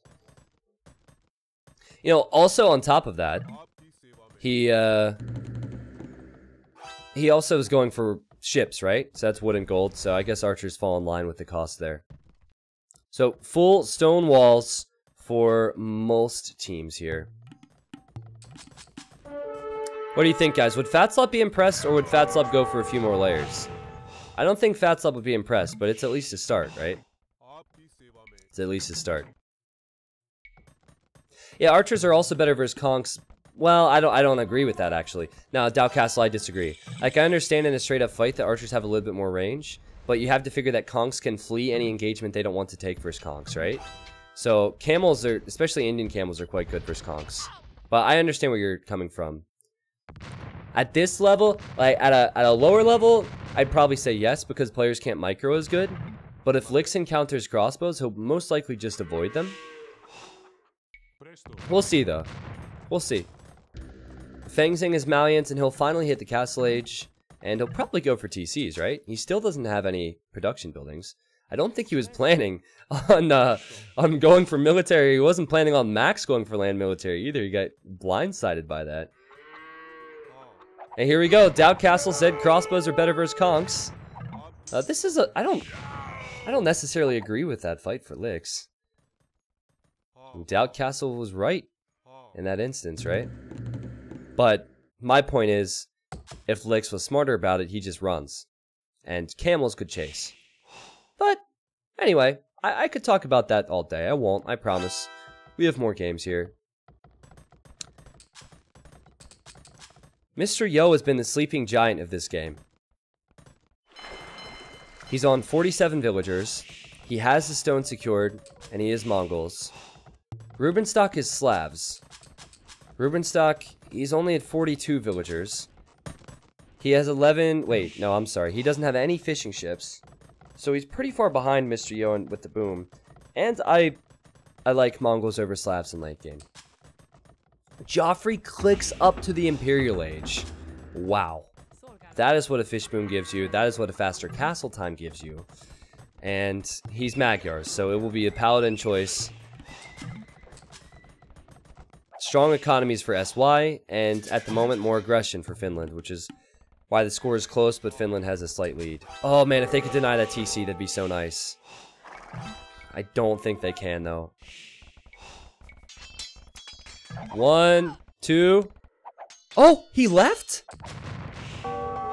You know, also on top of that, he also is going for ships, right? So that's wood and gold, so I guess archers fall in line with the cost there. So, full stone walls for most teams here. What do you think, guys? Would Fatslop be impressed, or would Fatslop go for a few more layers? I don't think Fatslop would be impressed, but it's at least a start, right? It's at least a start. Yeah, archers are also better versus conks. Well, I don't agree with that, actually. Now, Dow Castle, I disagree. Like, I understand in a straight-up fight that archers have a little bit more range, but you have to figure that conks can flee any engagement they don't want to take versus conks, right? So, camels are, especially Indian camels, are quite good versus conks. But I understand where you're coming from. At this level, like, at a lower level, I'd probably say yes, because players can't micro as good. But if Lix encounters crossbows, he'll most likely just avoid them. We'll see, though. We'll see. Fengxing is Maliant, and he'll finally hit the castle age. And he'll probably go for TCs, right? He still doesn't have any production buildings. I don't think he was planning on going for military. He wasn't planning on Max going for land military either. He got blindsided by that. And here we go. Doubt Castle said crossbows are better versus conks. This is a... I don't necessarily agree with that fight for Lix. Doubt Castle was right in that instance, right? But my point is, if Lix was smarter about it, he just runs. And camels could chase. But, anyway, I could talk about that all day. I won't, I promise. We have more games here. Mr. Yo has been the sleeping giant of this game. He's on 47 villagers. He has the stone secured, and he is Mongols. Rubenstock is Slavs. Rubenstock, he's only at 42 villagers. He has 11... Wait, no, I'm sorry. He doesn't have any fishing ships. So he's pretty far behind Mr. Yo with the boom. And I like Mongols over Slavs in late game. Joffrey clicks up to the Imperial Age. Wow. That is what a fish boom gives you. That is what a faster castle time gives you. And he's Magyars, so it will be a paladin choice. Strong economies for SY, and at the moment more aggression for Finland, which is why the score is close, but Finland has a slight lead. Oh man, if they could deny that TC, that'd be so nice. I don't think they can, though. 1, 2... Oh, he left?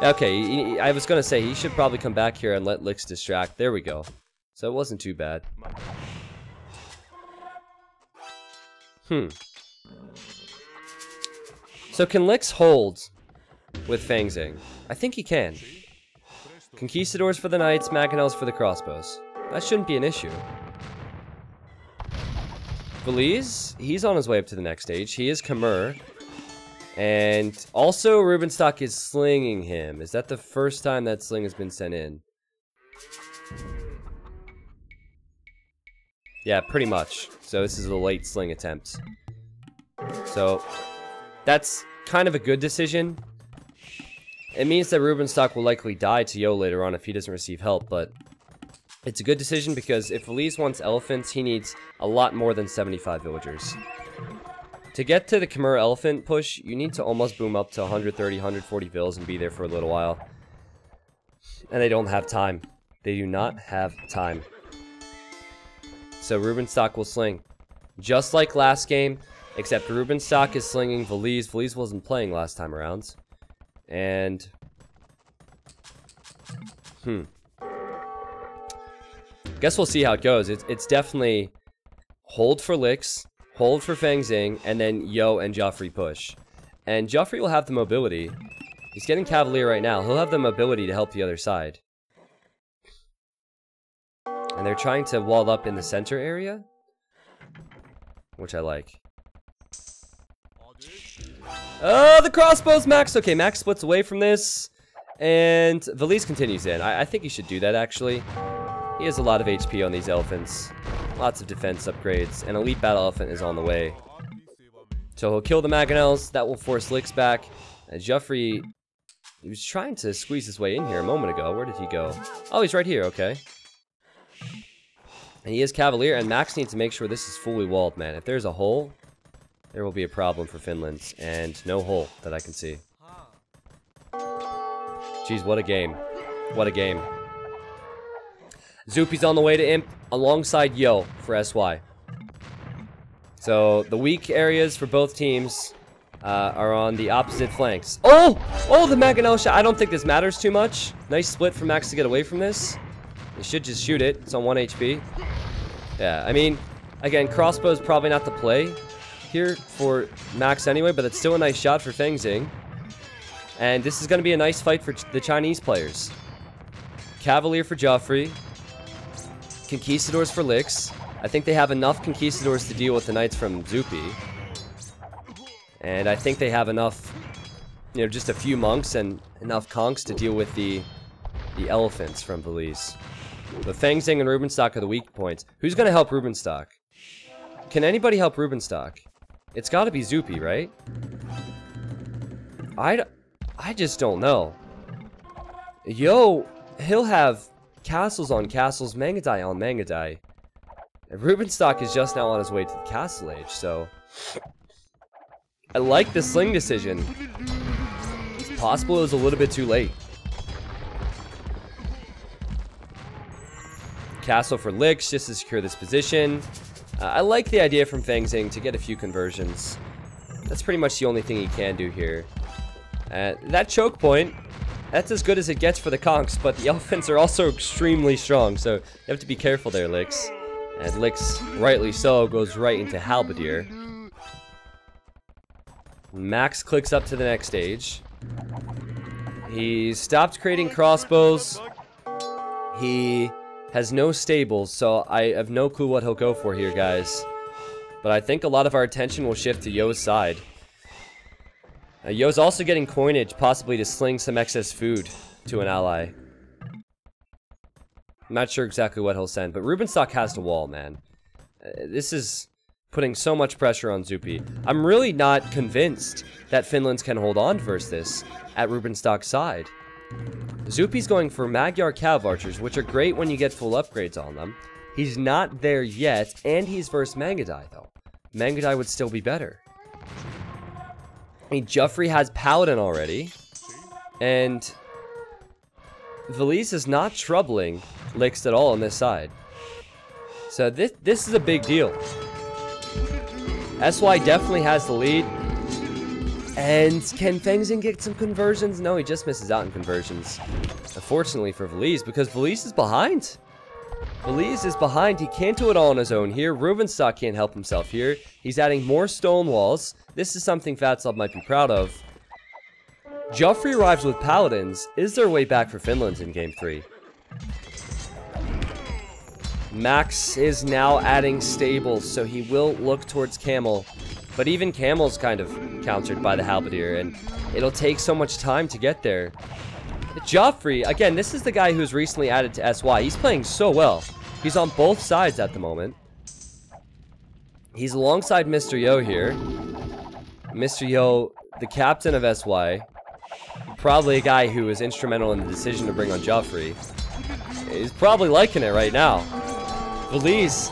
Okay, I was gonna say, he should probably come back here and let Lix distract. There we go. So it wasn't too bad. So can Lix hold with Fengxing? I think he can. Conquistadors for the knights, Mangonels for the crossbows. That shouldn't be an issue. Belize, he's on his way up to the next stage. He is Khmer. And also Rubenstock is slinging him. Is that the first time that sling has been sent in? Yeah, pretty much. So this is a late sling attempt. So that's kind of a good decision. It means that Rubenstock will likely die to Yo later on if he doesn't receive help, but it's a good decision because if Elise wants elephants, he needs a lot more than 75 villagers. To get to the Khmer elephant push, you need to almost boom up to 130, 140 vills and be there for a little while. And they don't have time. They do not have time. So Rubenstock will sling. Just like last game, except Rubenstock is slinging Valise. Valise wasn't playing last time around. And... guess we'll see how it goes. It's definitely hold for Lix, hold for Fengxing, and then Yo and Joffrey push. And Joffrey will have the mobility. He's getting Cavalier right now. He'll have the mobility to help the other side. And they're trying to wall up in the center area, which I like. Oh, the crossbows, Max! Okay, Max splits away from this. And Valise continues in. I think he should do that, actually. He has a lot of HP on these elephants. Lots of defense upgrades. And Elite Battle Elephant is on the way So he'll kill the Mangonels. That will force Licks back. Joffrey, he was trying to squeeze his way in here a moment ago. Where did he go? Oh, he's right here. Okay. And he is Cavalier, and Max needs to make sure this is fully walled, man. If there's a hole, there will be a problem for Finland. And no hole that I can see. Jeez, what a game. What a game. Zoopy's on the way to Imp alongside Yo for SY. So the weak areas for both teams are on the opposite flanks. Oh! Oh, the Mangonel shot. I don't think this matters too much. Nice split for Max to get away from this. He should just shoot it. It's on 1 HP. Yeah, I mean, again, crossbow is probably not the play here for Max anyway, but it's still a nice shot for Feng Xing. And this is going to be a nice fight for the Chinese players. Cavalier for Joffrey. Conquistadors for Licks. I think they have enough Conquistadors to deal with the Knights from Zoopy. And I think they have enough, you know, just a few monks and enough conks to deal with the elephants from Belize. But Feng Xing and Rubenstock are the weak points. Who's going to help Rubenstock? Can anybody help Rubenstock? It's got to be Zoopy, right? I just don't know. Yo, he'll have castles on castles, Mangadai on Mangadai. And Rubenstock is just now on his way to the Castle Age, so... I like the sling decision. It's possible it was a little bit too late. Castle for Licks, just to secure this position. I like the idea from Feng Xing to get a few conversions. That's pretty much the only thing he can do here. That choke point, that's as good as it gets for the conks, but the elephants are also extremely strong, so you have to be careful there, Licks. And Licks, rightly so, goes right into Halberdier. Max clicks up to the next stage. He stopped creating crossbows. He has no stables, so I have no clue what he'll go for here, guys. But I think a lot of our attention will shift to Yo's side. Yo's also getting coinage, possibly to sling some excess food to an ally. I'm not sure exactly what he'll send, but Rubenstock has to wall, man. This is putting so much pressure on Zoopy. I'm really not convinced that Finland can hold on versus this at Rubenstock's side. Zoopy's going for Magyar Cav Archers, which are great when you get full upgrades on them. He's not there yet, and he's versus Mangadai, though. Mangadai would still be better. I mean, Joffrey has Paladin already, and Valise is not troubling Licks at all on this side. So this is a big deal. SY definitely has the lead. And can Feng Xing get some conversions? No, he just misses out in conversions. Unfortunately for Valise, because Valise is behind. Valise is behind. He can't do it all on his own here. Rubenstock can't help himself here. He's adding more stone walls. This is something Fatslab might be proud of. Joffrey arrives with Paladins. Is there a way back for Finland in Game 3? Max is now adding stables, so he will look towards Camel. But even Camel's kind of countered by the Halberdier, and it'll take so much time to get there. Joffrey, again, this is the guy who's recently added to SY. He's playing so well. He's on both sides at the moment. He's alongside Mr. Yo here. Mr. Yo, the captain of SY. Probably a guy who was instrumental in the decision to bring on Joffrey. He's probably liking it right now. Valise.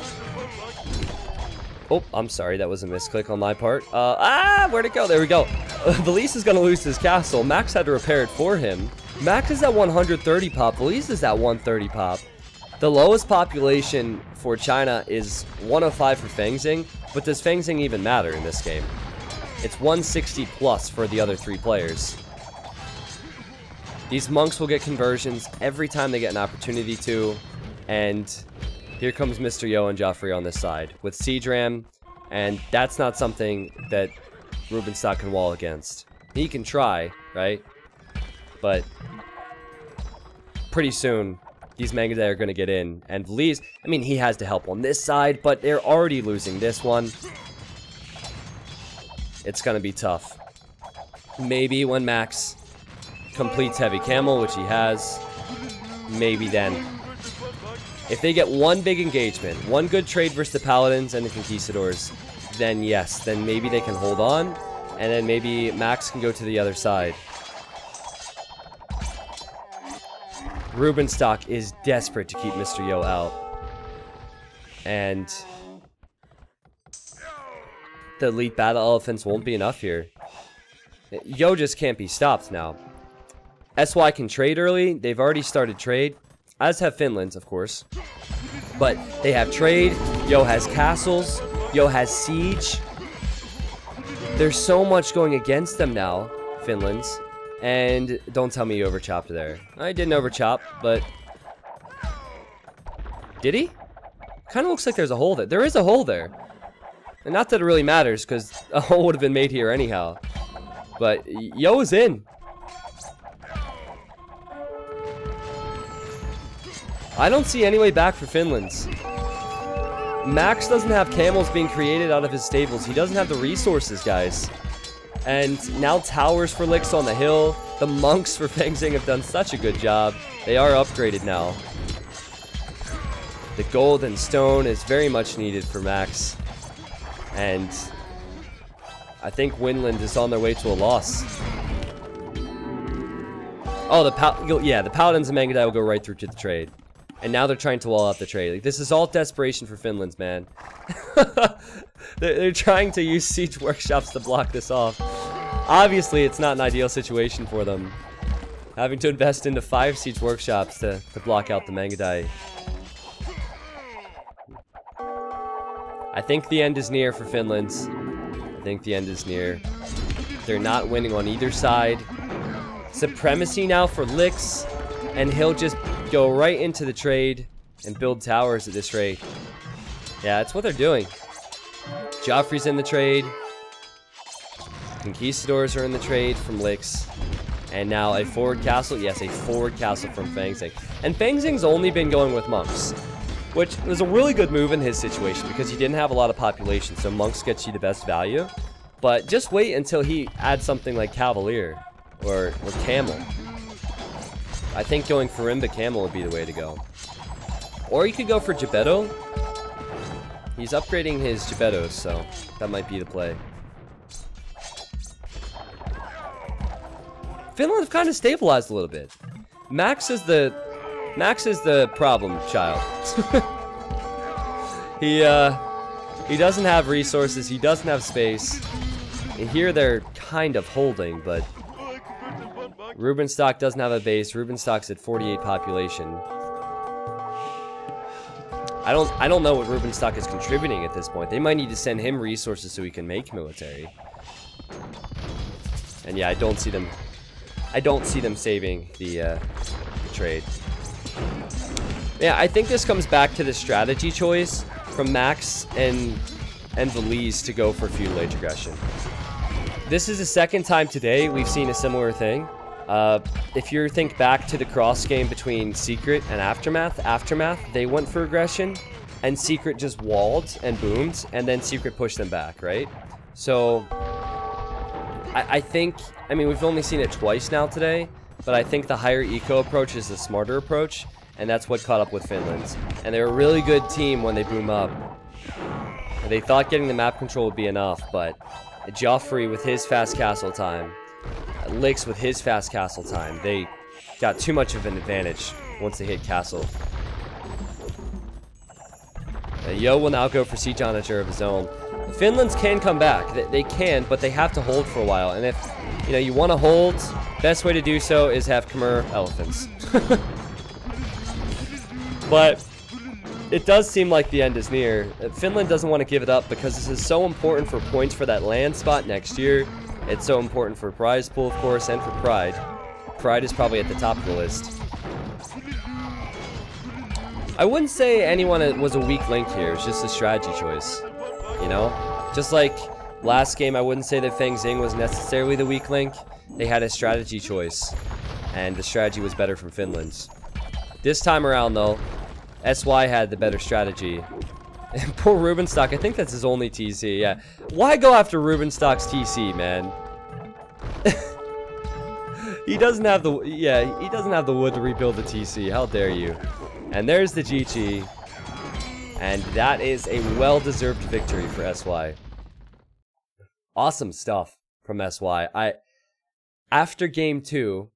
Oh, I'm sorry, that was a misclick on my part. Where'd it go? There we go. Valise is gonna lose his castle. Max had to repair it for him. Max is at 130 pop. Valise is at 130 pop. The lowest population for China is 105 for Feng Xing, but does Feng Xing even matter in this game? It's 160 plus for the other three players. These monks will get conversions every time they get an opportunity to, and here comes Mr. Yo and Joffrey on this side with Siege Ram, and that's not something that Rubenstock can wall against. He can try, right? But pretty soon, these Mangadai are going to get in, and Valise, I mean, he has to help on this side, but they're already losing this one. It's going to be tough. Maybe when Max completes Heavy Camel, which he has, maybe then. If they get one big engagement, one good trade versus the Paladins and the Conquistadors, then yes, then maybe they can hold on, and then maybe Max can go to the other side. Rubenstock is desperate to keep Mr. Yo out. And the elite battle elephants won't be enough here. Yo just can't be stopped now. SY can trade early. They've already started trade, as have Finland's, of course. But they have trade. Yo has castles. Yo has siege. There's so much going against them now, Finland's. And don't tell me you overchopped there. I didn't overchop, but... Did he? Kind of looks like there's a hole there. There is a hole there. And not that it really matters, because a hole would have been made here anyhow. But Yo is in. I don't see any way back for Finland's. Max doesn't have camels being created out of his stables. He doesn't have the resources, guys. And now towers for Licks on the hill. The monks for Feng Zing have done such a good job. They are upgraded now. The gold and stone is very much needed for Max. And I think Winland is on their way to a loss. Oh, the Paladins and Mangadai will go right through to the trade. And now they're trying to wall out the trade. Like, this is all desperation for Finland's, man. they're trying to use siege workshops to block this off. Obviously, it's not an ideal situation for them. Having to invest into 5 siege workshops to block out the Mangadai. I think the end is near for Finland's. I think the end is near. They're not winning on either side. Supremacy now for Licks. And he'll just go right into the trade and build towers at this rate. Yeah, that's what they're doing. Joffrey's in the trade. Conquistadors are in the trade from Licks. And now a forward castle. Yes, a forward castle from Feng Zing. And Feng Zing's only been going with monks, which was a really good move in his situation because he didn't have a lot of population, so monks gets you the best value. But just wait until he adds something like Cavalier or Camel. I think going for Rimba Camel would be the way to go. Or you could go for Gebetto. He's upgrading his Gebettos, so that might be the play. Finland have kind of stabilized a little bit. Max is the problem child. He doesn't have resources, he doesn't have space. And here they're kind of holding, but Rubenstock doesn't have a base. Rubenstock's at 48 population. I don't know what Rubenstock is contributing at this point. They might need to send him resources so he can make military. And yeah, I don't see them saving the trade. Yeah, I think this comes back to the strategy choice from Max and Valise to go for feudal age aggression. This is the second time today we've seen a similar thing. If you think back to the cross game between Secret and Aftermath, they went for aggression, and Secret just walled and boomed, and then Secret pushed them back, right? So, I mean, we've only seen it twice now today, but I think the higher eco approach is the smarter approach, and that's what caught up with Finland. And they're a really good team when they boom up. They thought getting the map control would be enough, but Joffrey with his fast castle time, Licks with his fast castle time, they got too much of an advantage once they hit castle. Yo will now go for siege onager of his own. Finland's can come back. They can, but they have to hold for a while. And if you want to hold, best way to do so is have Khmer elephants. But it does seem like the end is near. Finland doesn't want to give it up because this is so important for points for that land spot next year. It's so important for prize pool, of course, and for pride. Pride is probably at the top of the list. I wouldn't say anyone was a weak link here. It's just a strategy choice. You know? Just like last game, I wouldn't say that Feng Zing was necessarily the weak link. They had a strategy choice. And the strategy was better from Finland's. This time around, though, SY had the better strategy. And poor Rubenstock, I think that's his only TC, yeah. Why go after Rubenstock's TC, man? He doesn't have the wood to rebuild the TC. How dare you? And there's the GG. And that is a well-deserved victory for SY. Awesome stuff from SY. After game 2,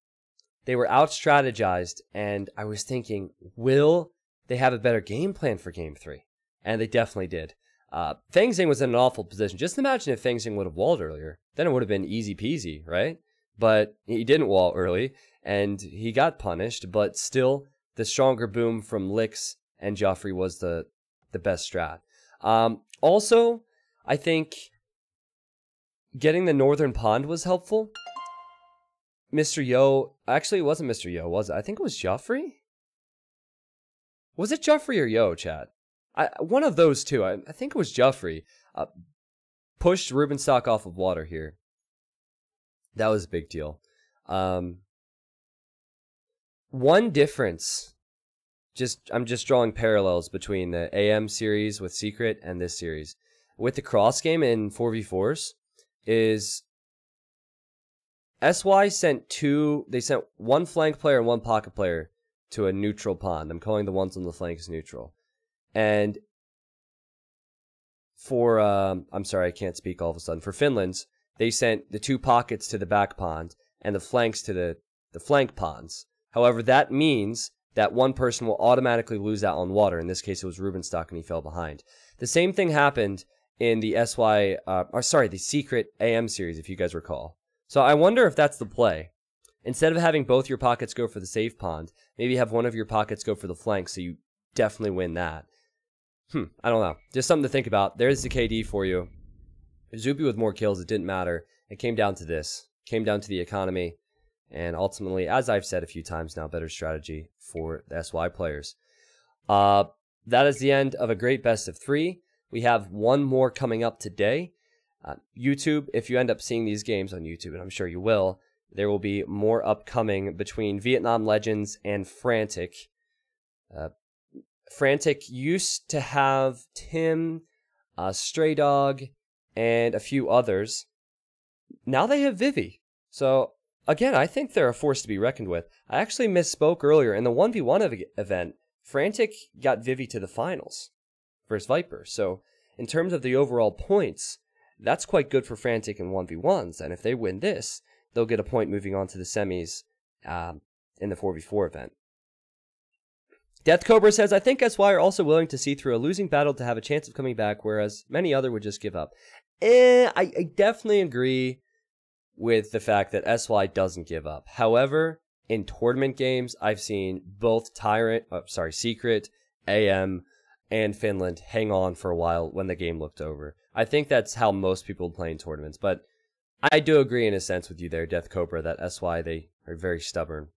they were out-strategized, and I was thinking, will they have a better game plan for game 3? And they definitely did. Feng Zing was in an awful position. Just imagine if Feng Zing would have walled earlier. Then it would have been easy peasy, right? But he didn't wall early, and he got punished. But still, the stronger boom from Licks and Joffrey was the best strat. Also, I think getting the Northern Pond was helpful. Mr. Yo, actually, it wasn't Mr. Yo, was it? I think it was Joffrey? Was it Joffrey or Yo, chat? One of those two. I think it was Joffrey. Pushed Rubenstock off of water here. That was a big deal. One difference, I'm just drawing parallels between the AM series with Secret and this series. With the cross game in 4v4s, is SY sent one flank player and one pocket player to a neutral pond. I'm calling the ones on the flanks neutral. And for, I'm sorry, I can't speak all of a sudden. For Finland's, they sent the 2 pockets to the back pond and the flanks to the flank ponds. However, that means that one person will automatically lose out on water. In this case, it was Rubenstock, and he fell behind. The same thing happened in the the Secret AM series, if you guys recall. So I wonder if that's the play. Instead of having both your pockets go for the safe pond, maybe have one of your pockets go for the flank, so you definitely win that. I don't know. Just something to think about. There's the KD for you. Zupi with more kills, it didn't matter. It came down to this. It came down to the economy. And ultimately, as I've said a few times now, better strategy for the SY players. That is the end of a great best of 3. We have one more coming up today. YouTube, if you end up seeing these games on YouTube, and I'm sure you will, there will be more upcoming between Vietnam Legends and Frantic. Frantic used to have Tim, Stray Dog, and a few others. Now they have Vivi. So, again, I think they're a force to be reckoned with. I actually misspoke earlier. In the 1v1 event, Frantic got Vivi to the finals versus Viper. So, in terms of the overall points, that's quite good for Frantic in 1v1s. And if they win this, they'll get a point moving on to the semis in the 4v4 event. Death Cobra says, I think SY are also willing to see through a losing battle to have a chance of coming back, whereas many other would just give up. I definitely agree with the fact that SY doesn't give up. However, in tournament games, I've seen both Secret, AM, and Finland hang on for a while when the game looked over. I think that's how most people play in tournaments, but I do agree in a sense with you there, Death Cobra, that SY, they are very stubborn.